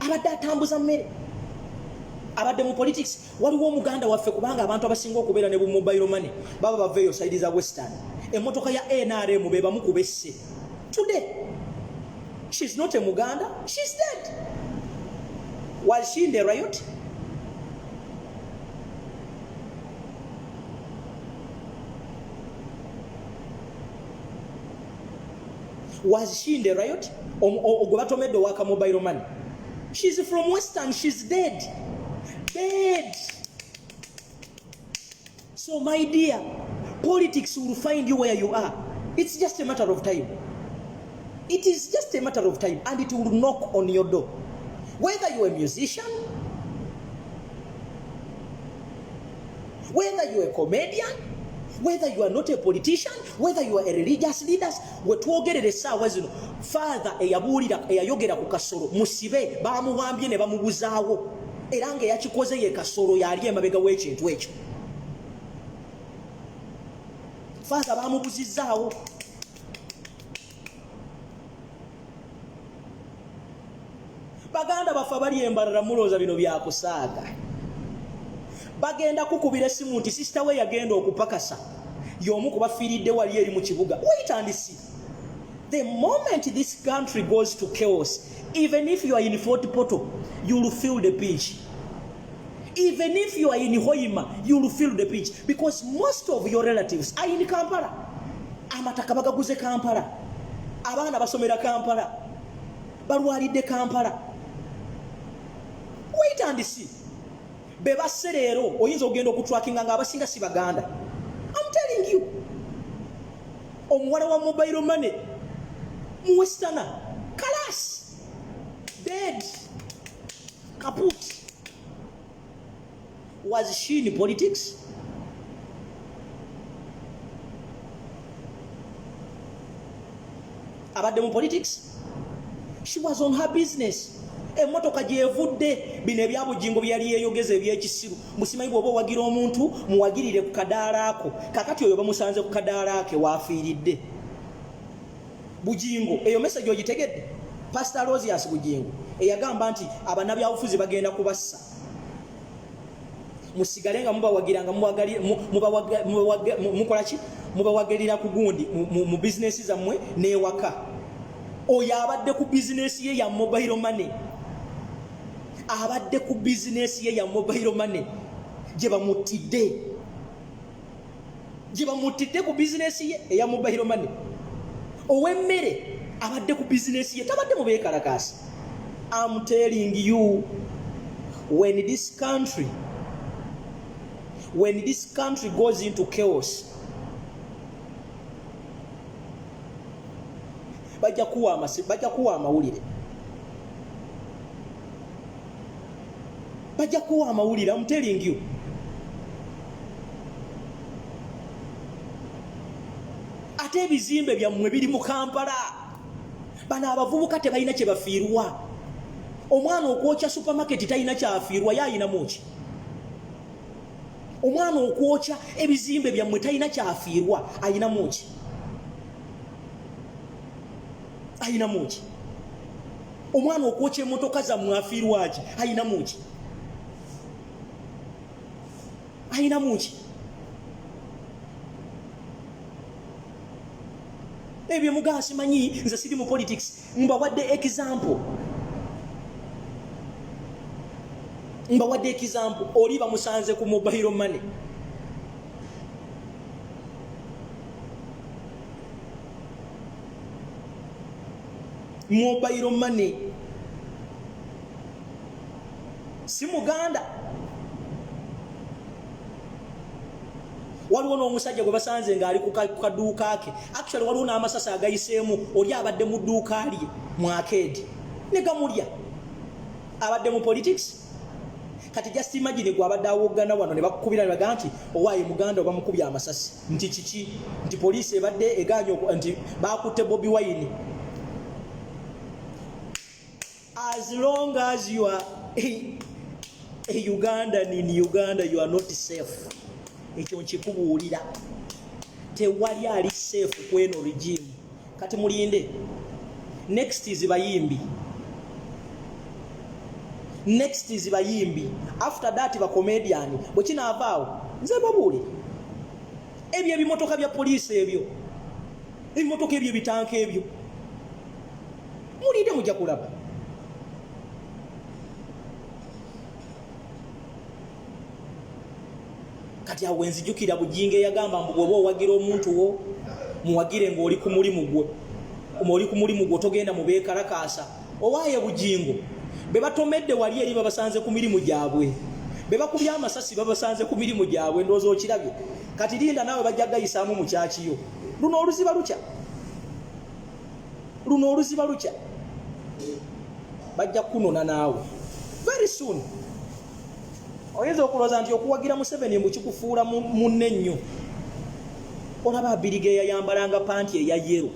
Speaker 1: Abadde atambuza mmere. Abadde mu politics. Waliwo omuganda waffe kubanga abantu abasinga okubeera ne bu mobile money baba baveeyo side za Western. Emmotoka ya NRM be bamukuba esse. Today, she's not a Muganda. She's dead. Was she in the riot? Was she in the riot? Ogobatomeddo waka mobile money. She's from Western. She's dead. Dead. So my dear, politics will find you where you are. It's just a matter of time. It is just a matter of time, and it will knock on your door. Whether you're a musician, whether you're a comedian, whether you are not a politician, whether you are a religious leader, wetwogerere sawa zino father eyabulira eyayogera ku kasoro musibe bamuwambye ne bamubuzaawo era nga yakikoze ye kasoro yali emabega w'ekintu ekyo. Father bamubuzizaawo. Baganda bafa bali Embarara mulooza bino byakusaaga. Bagenda kukubira essimu nti sister we yagenda okupakasa y'omu ku bafiiridde wali eri mu kibuga. Wait and see. The moment this country goes to chaos, even if you are in Fort Portal, you will feel the pinch. Even if you are in Hoima, you will feel the pinch because most of your relatives are in Kampala. Amataka bagaguze Kampala. Abaana basomera Kampala. Balwalidde Kampala. Wait and see. Beba serero oyinza ogenda okutrackinga nga abasinga si Baganda. I'm telling you. Omuwala wa mobile money mu Westerner Kalas dead kaput. Was she in politics? About them politics? She was on her business. Emotoka gyevudde bino ebyabujingo byali yeyogeza ebyekisiru musimanyi bwoba wagira omuntu muwagirire ku kadaala ako kakati oyo bamusanze ku kadaala ake waafiiridde bujingo eyo message ogitegedde Pastor Rosias bujingo eyagamba nti abanabyabufuzi bagenda kubassa musigalenga mubawagiranga mukolaki mubawagirira ku gundi mu business zammwe n'ewaka oyo abadde ku business ye ya mobile money abadde ku business ye ya mobile money gye bamutidde ku business ye ya mobile money owemmere abadde ku business ye tabadde mu beekalakasi. I'm telling you, when this country goes into chaos, bajja kuwa amawulire. I'm telling you. Ate ebizimbe byammwe biri mu Kampala. Bano abavubuka tebalina kye bafiirwa. Omwana okwokya supermarket talina kyafiirwa yayina muki. Omwana okwokya ebizimbe byammwe talina kyafiirwa ayina muki. Omwana okwokya emmotoka zammwe afiirwa ki ayina muki. Ebyo mugasi manyi nze siri mu politics mbawadde example. Oli bamusanze ku mobile money. Mobile money si Muganda. Waliwo n'omusajja gwe basanze ng'ali ku kaduuka ke. Actually waliwo n'amasasi agayiseemu oli abadde mu dduuka lye mu arcade ne gamulya. Abadde mu politics. Kati just imagine gwe abadde awoggana wano ne bakukubira baga nti owaaye Muganda oba mukubya amasasi. Nti kiki? Nti poliisi ebadde egaanyo nti baakutte Bobi Wine. As long as you are a Ugandan in Uganda, you are not safe. Ekyo nkikubuulira. Tewali ali safe kweno regime. Kati mulinde. Next is bayimbi. After that ba comedian. Bwekina avaawo. Nze babuuli. Ebyo ebimotoka bya poliisi ebyo. Ebimotoka ebyo bitanka ebyo. Mulinde mujja kulaba. Kati awo enzijukira bujinge yagamba mbu bwoba owagira omuntu wo muwagire ng'oli ku mulimu gwe togenda mu beekalakaasa owaaye bujingo be batomedde wali eri babasanze ku mirimu gyabwe be bakubya amasasi babasanze ku mirimu gyabwe ndowooza okirabye kati linda naawe bajja gayisaamu mu kyakiyo luno oluziba lukya bajja kunona naawe very soon. Oyinza okulooza nti okuwagira Museveni mbu kikufuula munne nnyo. Olaba Abiriga yayambalanga panti eya yero.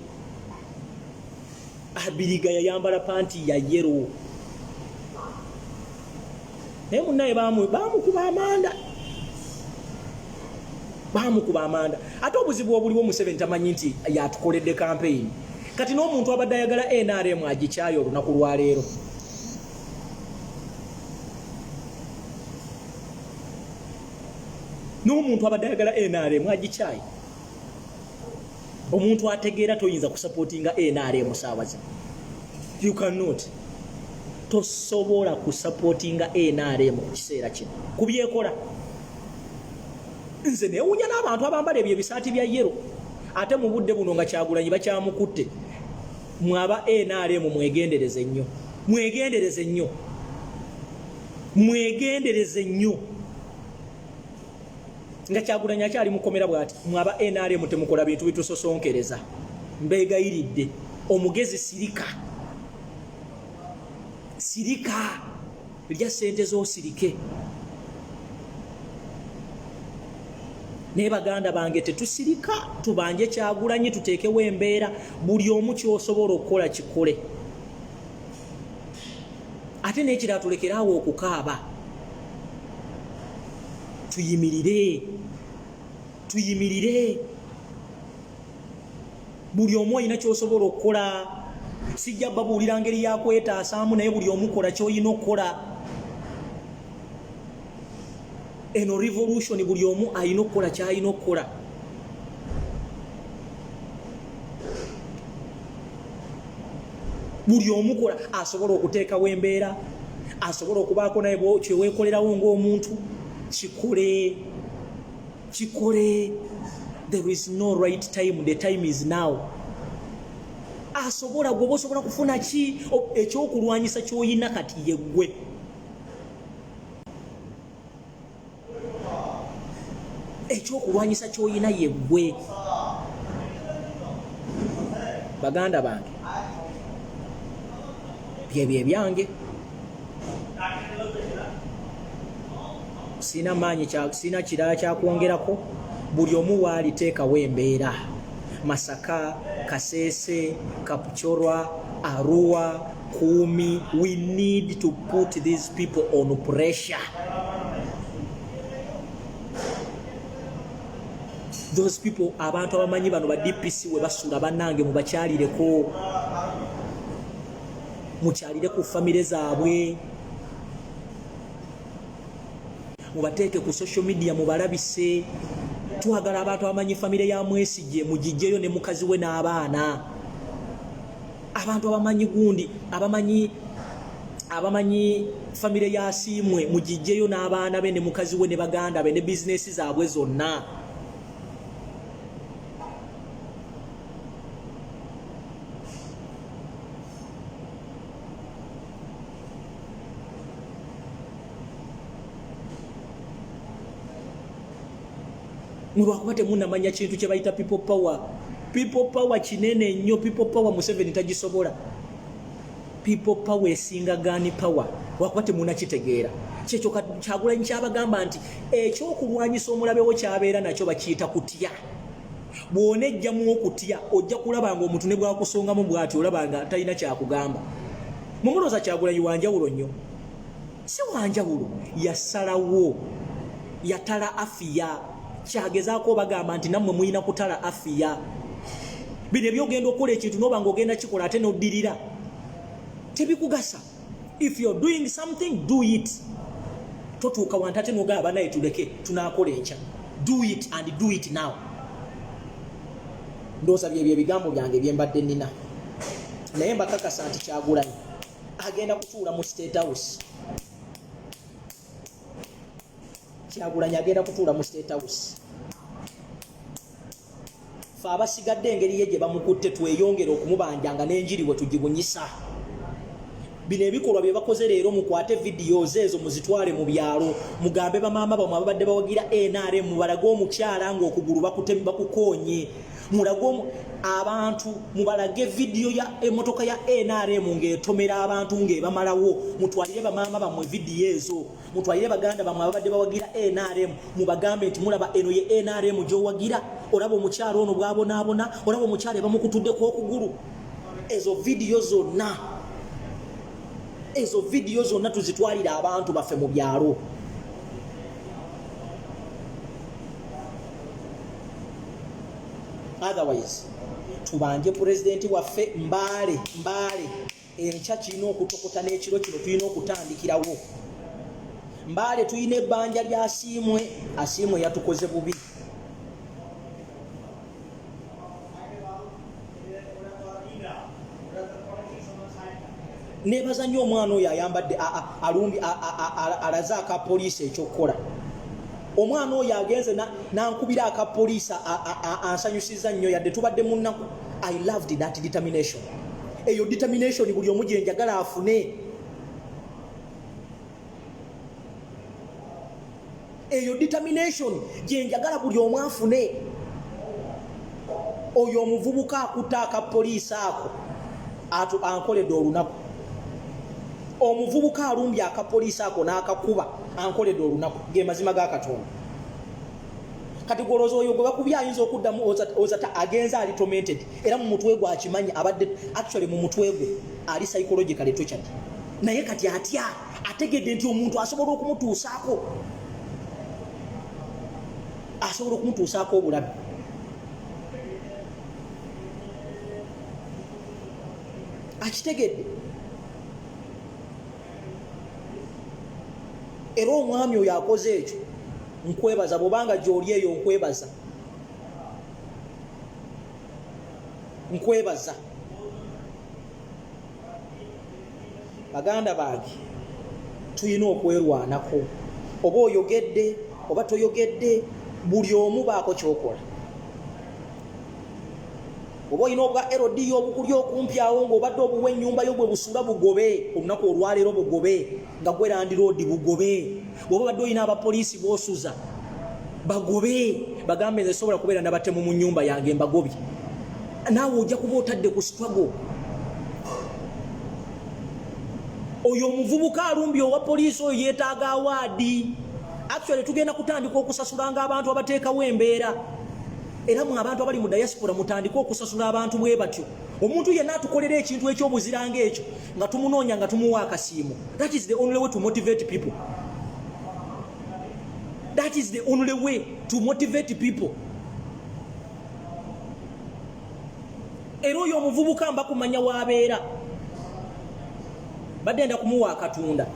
Speaker 1: Abiriga yayambala panti ya yero. Naye munnaye baamukuba amanda. Ate obuzibu obuliwo Museveni tamanyi nti yatukoledde campaign. Kati n'omuntu abadde ayagala NRM agikyayo olunaku lwa leero. N'omuntu abadde ayagala NRM agikyayi. Omuntu ategeera toyinza kusupportinga NRM saawa zino. You cannot. tosobola kusupportinga NRM mu kiseera kino kubyekola. Nze neewunya n'abantu abambala ebyo ebisaati bya yero ate mu budde buno nga Kyagulanyi bakyamukutte. Mwaba NRM mwegendereze nnyo, mwegendereze nnyo, mwegendereze nnyo. Nga Kyagulanyi akyali mukomera bw'ati, mwaba NRM temukola bintu bitusosonkereza. Mbeegayiridde omugezi sirika, sirika lya ssente z'osirike. Ne baganda bange tetusirika, tubanje Kyagulanyi tuteekewo embeera buli omu ky'osobola okukola kikole. Ate n'ekirala tulekeraawo okukaaba, tuyimirire, tuyimirire. Buli omu alina ky'osobola okukola. Sijja babuulira ngeri yakwetaasaamu, naye buli omu kola ky'olina okukola. Eno revolution buli omu alina okukola ky'alina okukola. Buli omu kola asobola okuteekawo embeera, asobola okubaako naye kyeweekolerawo ng'omuntu. Kikole, kikole. There is no right time, the time is now. Asobola gwe osobola kufuna ki ekyokulwanyisa ky'olina kati yeggwe. Ekyokulwanyisa ky'olina yeggwe. Baganda bange, byebyo ebyange. Sina maanyi, sina kirala kyakwongerako. Buli omu waaliteekawo embeera. Masaka, Kasese, Kapchorwa, Arua, Kumi. We need to put these people on pressure. Those people, abantu abamanyi bano ba DPC we basula bannange mubakyalireko. Mukyalire ku famire zaabwe. Mubateeke ku social media mubalabise. Twagala abantu abamanyi famire ya Mwesigye mugijjeyo ne mukazi we n'abaana. Abantu abamanyi gundi, abamanyi famire ya Asiimwe mugijjeyo n'abaana be ne mukazi we ne baganda be ne bizinesi zaabwe zonna. Mulwakuba temunnamanya kintu kye bayita people power. People power kinene nnyo. People power Museveni tagisobola. People power esinga gani power. Lwakuba temunnakitegeera. Kyekyo Kyagulanyi kyabagamba nti ekyokulwanyisa omulabe wo kyabeera nakyo bakiyita kutya. Bw'onejjamu okutya ojja kulaba ng'omuntu ne bwakusongamu bw'ati olaba nga talina kyakugamba. Mumulooza Kyagulanyi wanjawulo nnyo. Si wanjawulo, yasalawo, yatala afiya. Kyagezaako bagamba nti nammwe muyina kutala afiya. Bino ebyogenda okukola ekintu n'oba ng'ogenda kikola ate n'oddirira tebikugasa. If you're doing something, do it. Totuuka wantu ate n'ogamba naye tuleke tunaakola enkya. Do it and do it now. Ndooza byebyo ebigambo byange bye mbadde nnina. Naye mbakakasa nti Kyagulanyi agenda kutuula mu State House. Kyagulanyi agenda kutuula mu State House. Fe abasigadde engeri ye gye bamukutte tweyongere okumubanjanga n'enjiri we tugibunyisa. Bino ebikolwa bye bakoze leero mukwate videos ezo muzitwale mu byalo mugambe bamaama bamwe ababadde bawagira NRM mubalage omukyala ng'okugulu bakukoonye. Mulage abantu mubalage video ya emotoka ya NRM ng'etomera abantu ng'ebamalawo. Mutwalire bamaama bamwe video ezo. Mutwalire baganda bamwe ababadde bawagira NRM mubagambe nti mulaba eno ye NRM gy'owagira. Olaba omukyala ono bw'abonaabona. Olaba omukyala bamukutuddeko okugulu. Ezo video zonna. Ezo video zonna tuzitwalira abantu baffe mu byalo. Otherwise tubanje president waffe Mbale enkya kirina okutokota n'ekiro kino tulina okutandikirawo. Mbale tulina ebbanja lya Asiimwe yatukoze bubi. nebaza nnyo omwana oyo ayambadde alumbi alaze aka poliisi ekyokukola. Omwana oyo agenze nankubira aka poliisi ansanyusiza nnyo yadde tubadde mu nnaku. I loved that determination. Eyo determination buli omu gye njagala afune. Eyo determination gye njagala buli omu afune. Oyo omuvubuka akuta aka poliisi ako ankoledde olunaku. Omuvubuka alumbye aka poliisi ako n'akakuba ankoledde olunaku. Ge mazima ga Katonda. Kati golozo oyo gwe bakubye ayinza okuddamu ozata agenza ali tormented. Era mu mutwe gwe akimanyi abadde actually mu mutwe gwe ali psychologically tortured. Naye kati atya ategedde nti omuntu asobola okumutuusaako. Asobola okumutuusaako obulabe. Akitegedde. Era omwami oyo akoze ekyo nkwebaza bobanga gy'oli eyo nkwebaza. Baganda bange tuyina okwerwanako. Oba oyogedde oba toyogedde buli omu baako kyokola. Oba oyina obwa LD obukuli okumpyawo ng'obadde obuwa ennyumba yo bwe busula bugobe olunaku olwaleero bugobe nga gwe Land Road bugobe. Bw'oba badde oyina abapoliisi b'osuza bagobe bagambe nze sobola kubeera nabatemu mu nnyumba yange mbagobye. Naawe ojja kuba otadde ku struggle. Oyo omuvubuka alumbye owa poliisi oyo yeetaaga awaadi. Actually tugenda kutandika okusasulanga abantu abateekawo embeera. Era mu abantu abali mu diaspora mutandika okusasula abantu bwe batyo. Omuntu yenna atukolera ekintu eky'obuziranga ekyo nga tumunoonya nga tumuwa akasiimo. That is the only way to motivate people. That is the only way to motivate people. Era oyo omuvubuka mba kumanya w'abeera. Badde nda kumuwa akatunda.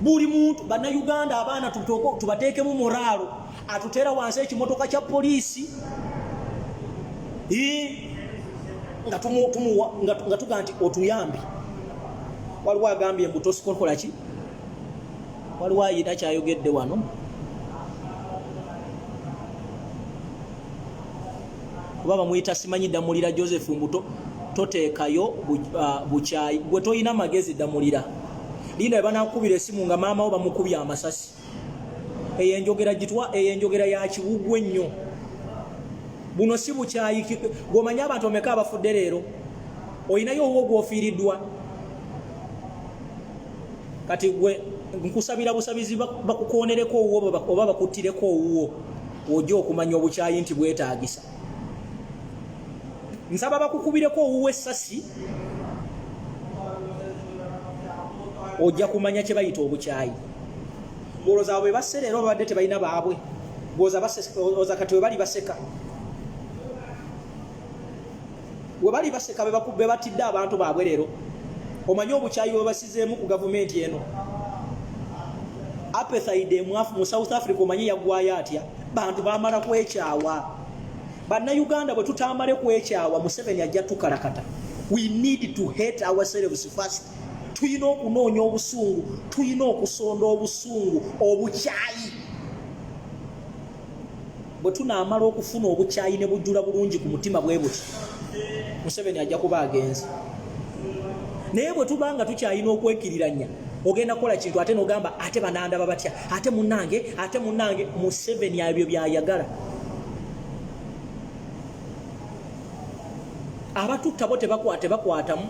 Speaker 1: Buli muntu bannayuganda abaana tubateekemu moraalo. Atutera wansi ekimotoka kya poliisi nga tuga nti otuyambi. Waliwo agambye embuto sikokola ki? Waliwo ayita kyayogedde wano. Kuba bamuyita simanyi Damulira Joseph Mbuto toteekayo bukyayi. Gwe toyina magezi Damulira. Linda banakubira esimu nga maama wo bamukubye amasasi. Eyenjogera gitwa eyenjogera ya kiwugwe nnyo. Buno si bukyayi gomanya abantu omeka abafudde leero. Oyinayo owo gwofiiriddwa. Kati gwe nkusabira busabizi bakukoonereko owo oba bakuttireko owo. Ojja okumanya obukyayi nti bwetaagisa. Nsaba bakukubireko owo essasi. Ojja kumanya kye bayita obukyayi. Goloza bwe baserero babadde tebalina baabwe. Goza kati we bali baseka. We bali baseka be batidde abantu baabwe leero. Omanyi obukyayi bwe basizeemu ku gavumenti eno. Apartheid mu South Africa omanyi yaggwayo atya. Bantu baamala kwekyawa. Bannayuganda bwe tutamale kwekyawa Museveni ajja tukalakata. We need to hate ourselves first. Tuyina okunoonya obusungu, tuyina okusonda obusungu, obukyayi. Bwe tunaamala okufuna obukyayi ne bujjula bulungi ku mutima bwe buti, Museveni ajja kuba agenze. Naye bwe tubanga tukyalina okwekiriranya, ogenda kukola kintu ate n'ogamba ate banandaba batya, ate munnange, Museveni ebyo byayagala. Abatutta bo tebakwatamu.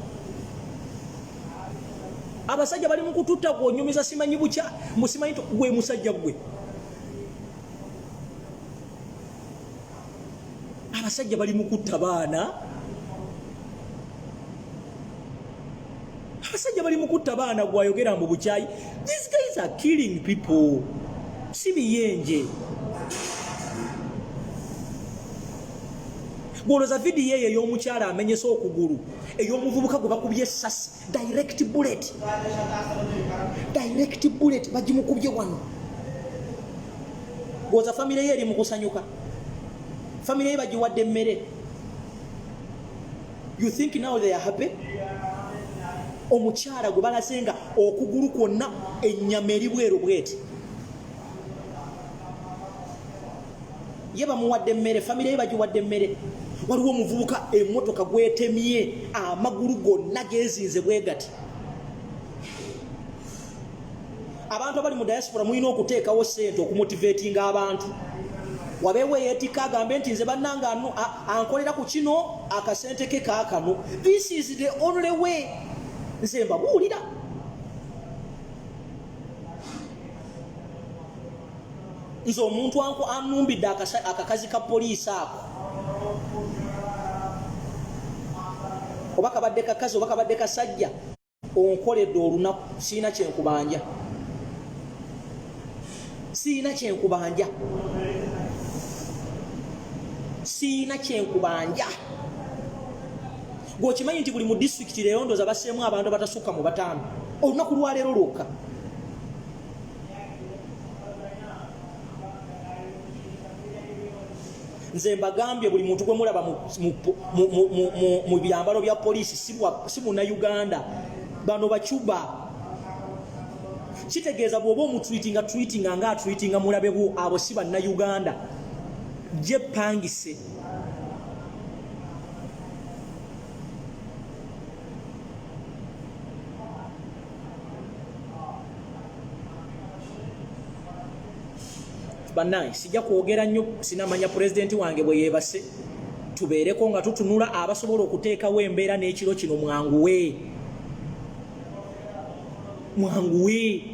Speaker 1: Abasajja bali mu kututta gwonyumiza simanyi bukya musimanyi gwe musajja gwe. Abasajja bali mu kutta baana. Abasajja bali mu kutta baana gwayogera mu bukyayi. These guys are killing people. Si biyenje. Goloza video yeye y'omukyala amenyesa okugulu. Ey'omuvubuka gwe bakubye essasi. Direct bullet. Direct bullet bagimukubye wano. Goloza family ye eri mu kusanyuka. Family ye bagiwadde emmere. You think now they are happy? Omukyala gwe balasenga okugulu kwonna ennyama eri bweru bweti. Ye bamuwadde emmere, famire ye bagiwadde emmere. Waliwo omuvubuka emmotoka gwetemye amagulu gonna gezinze bwe gati. Abantu abali mu diaspora mulina okuteekawo ssente okumotivatinga abantu. Wabewe yeetika agambe nti nze bannanga ankolera ku kino akasente ke kaakano. This is the only way. Nze mbabuulira. Nze omuntu anumbidde akakazi ka poliisi ako. Oba kabadde kakazi oba kabadde kasajja onkoledde olunaku siina kyenkubanja. Siina kyenkubanja. Siina kyenkubanja. Gwokimanyi nti buli mu disitulikiti leero ndooza basseemu abantu abatasukka mu 5 olunaku lwaleero lwokka. Nze mbagambye buli muntu gwe mulaba mu byambalo bya poliisi si Munnayuganda, bano Bacuba. Kitegeeza bw'oba omutweetinga nga atweetinga mulabe bwo, abo si Bannayuganda. Gye pangise. Bannange sijja kwogera nnyo, sinamanya pulezidenti wange bwe yeebase. Tubeereko nga tutunula abasobola okuteekawo embeera n'ekiro kino mwanguwe. Mwanguwe.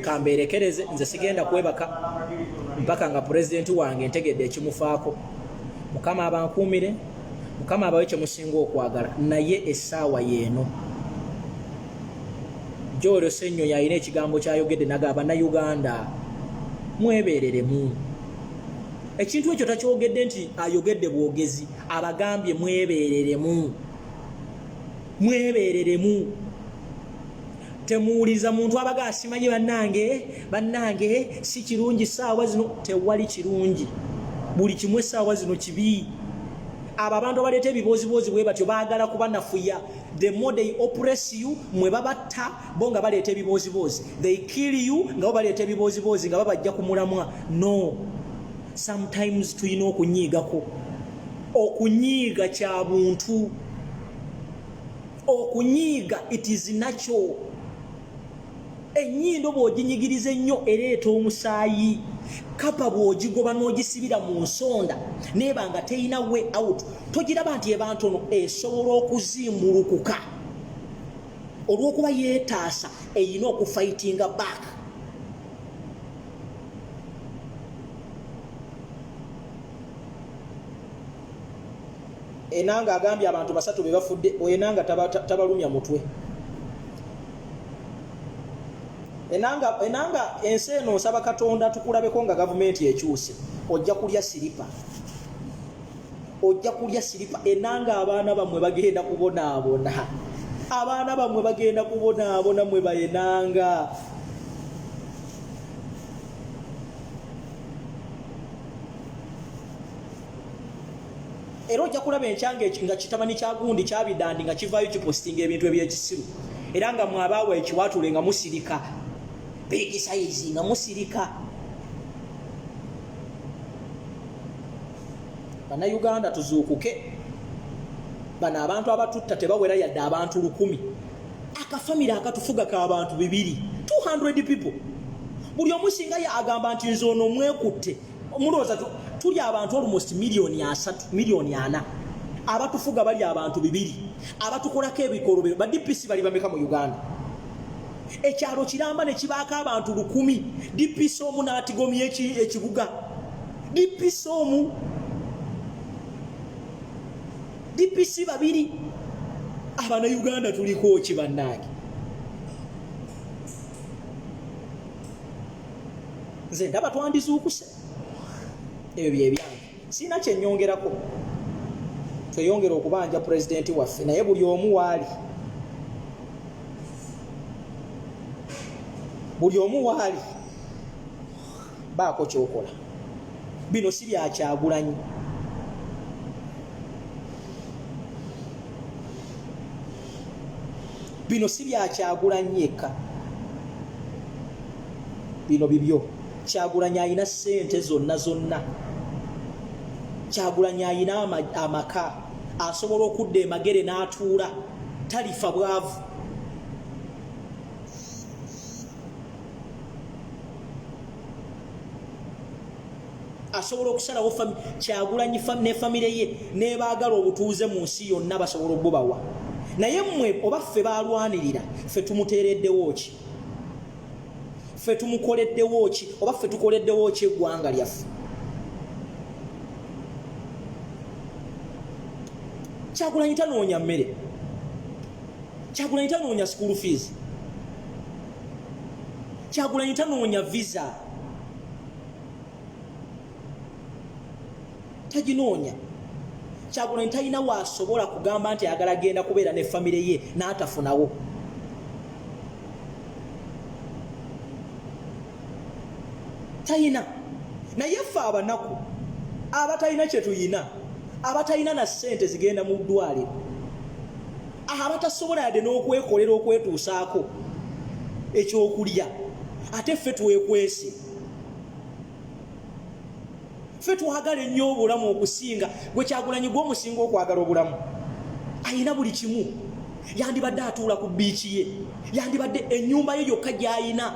Speaker 1: Kambeerekereze, nze sigenda kwebaka mpaka nga pulezidenti wange ntegedde ekimufaako. Mukama abankuumire, Mukama abawe kye musinga okwagala, naye essaawa yeeno. Joolo Ssenyo yalina ekigambo kyayogedde nagamba Bannayuganda mwebeereremu. Ekintu ekyo takyogedde nti ayogedde bwogezi, abagambye mwebeereremu. Mwebeereremu. Temuwuliza muntu abaga asimanyi bannange si kirungi ssaawa zino. Tewali kirungi, buli kimu essaawa zino kibi. Abo abantu abaleeta ebibooziboozi bwe batyo baagala kubanafuya. The more they oppress you, mwe babatta bo nga baleeta ebibooziboozi. They kill you nga bo baleeta ebibooziboozi nga babajja ku mulamwa. No, sometimes tulina okunyiigako. Okunyiiga kya buntu. Okunyiiga, it is natural. Ennyindo bw'oginyigiriza ennyo ereeta omusaayi. Kapa bw'ogigoba n'ogisibira mu nsonda neeba nga teyina way out, togiraba nti eba ntono, esobola okuzimbulukuka. Olw'okuba yeetaasa eyina okufightinga back. Enanga agambye abantu 3 be bafudde, enanga tabalumya mutwe. Enanga ensi eno nsaba Katonda tukulabeko nga gavumenti ekyuse. Ojja kulya siripa. Ojja kulya siripa. Enanga abaana bamwe bagenda kubonaabona. Abaana bamwe bagenda kubonaabona mwe bayenanga. Era ojja kulaba ekyanga nga kitamani kya gundi kyabidandi nga kivaayo kipostinga ebintu eby'ekisiru. Era nga mwabaawa ekiwatule nga musirika. Big size nga musirika. Bannayuganda tuzuukuke. Bano abantu abatutta tebawera yadde abantu 100. Akafamire akatufuga ka abantu 200. 200 people. Buli omu singa agamba nti nze ono mwekutte. Omulowooza tuli abantu almost million 3, million 4. Abatufuga bali abantu 200. Abatukolako ebikolobero ba DPC bali bameka mu Uganda. Ekyalo kiramba ne kibaako abantu 100. DPC omu n'atigomya ekibuga. DPC omu. DPC 2. Abannayuganda tuliko ki bannange? Nze ndaba twandizuukuse. Ebyo byebyange. Sina kyennyongerako. Tweyongera okubanja pulezidenti waffe naye buli omu waali. Buli omu waali baako kyokola. bino si bya Kyagulanyi. Bino si bya Kyagulanyi yekka, bino bibyo. Kyagulanyi ayina ssente zonna. Kyagulanyi ayina amaka, asobola okudda emagere n'atuula, talifa bwavu. Asobola okusalawo Kyagulanyi ne famire ye nebaagala obutuuze mu nsi yonna basobola okubawa. Naye mmwe oba ffe baalwanirira, ffe tumuteereddewo ki? Ffe tumukoleddewo ki? Oba ffe tukoleddewo ki eggwanga lyaffe? Kyagulanyi tanoonya mmere, Kyagulanyi tanoonya school fees, Kyagulanyi tanoonya visa, taginoonya. Kyagulanyi talina waasobola kugamba nti ayagala genda kubeera ne famire ye n'atafunawo. Talina. Naye ffe abanaku abatalina kye tuyina, abatalina na ssente zigenda mu ddwaliro, abatasobola yadde n'okwekolera okwetuusaako ekyokulya, ate ffe twekwese. Ffe twagala ennyo obulamu okusinga gwe Kyagulanyi gw'omusinga okwagala obulamu. Ayina buli kimu. Yandibadde atuula ku biiki ye, yandibadde ennyumba ye yokka gy'ayina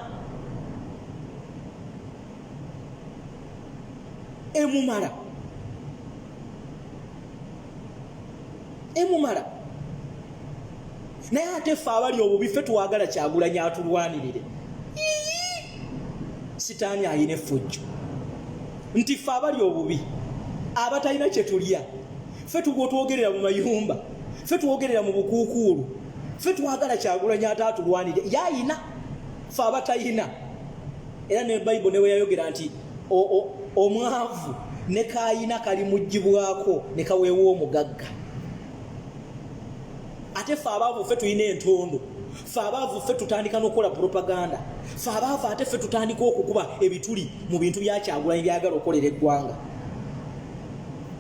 Speaker 1: emumala. Naye ate ffe abali obubi, ffe twagala Kyagulanyi atulwanirire. Sitaani ayina effujjo nti ffe abali obubi, abatalina kye tulya, ffe twogerera mu mayumba, ffe twogerera mu bukuukuulu, ffe twagala Kyagulanyi atulwanirire. Yayina ffe abatayina. Era ne Bayibuli ne we yayogera nti omwavu ne kaayina kali mugibwako ne kaweewa omugagga. Ate ffe abaavu ffe tulina entondo, ffe abaavu ffe tutandika n'okukola propaganda, ffe abaavu ate ffe tutandika okukuba ebituli mu bintu bya Kyagulanyi byagala okolera eggwanga.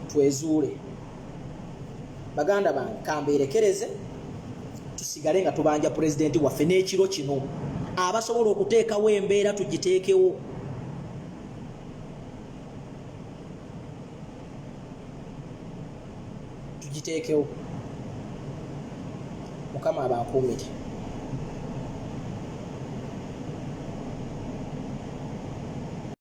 Speaker 1: Twezuule baganda bange, kambeerekereze tusigale nga tubanja pulezidenti waffe n'ekiro kino. Abasobola okuteekawo embeera tugiteekewo. Mukama abankuumire.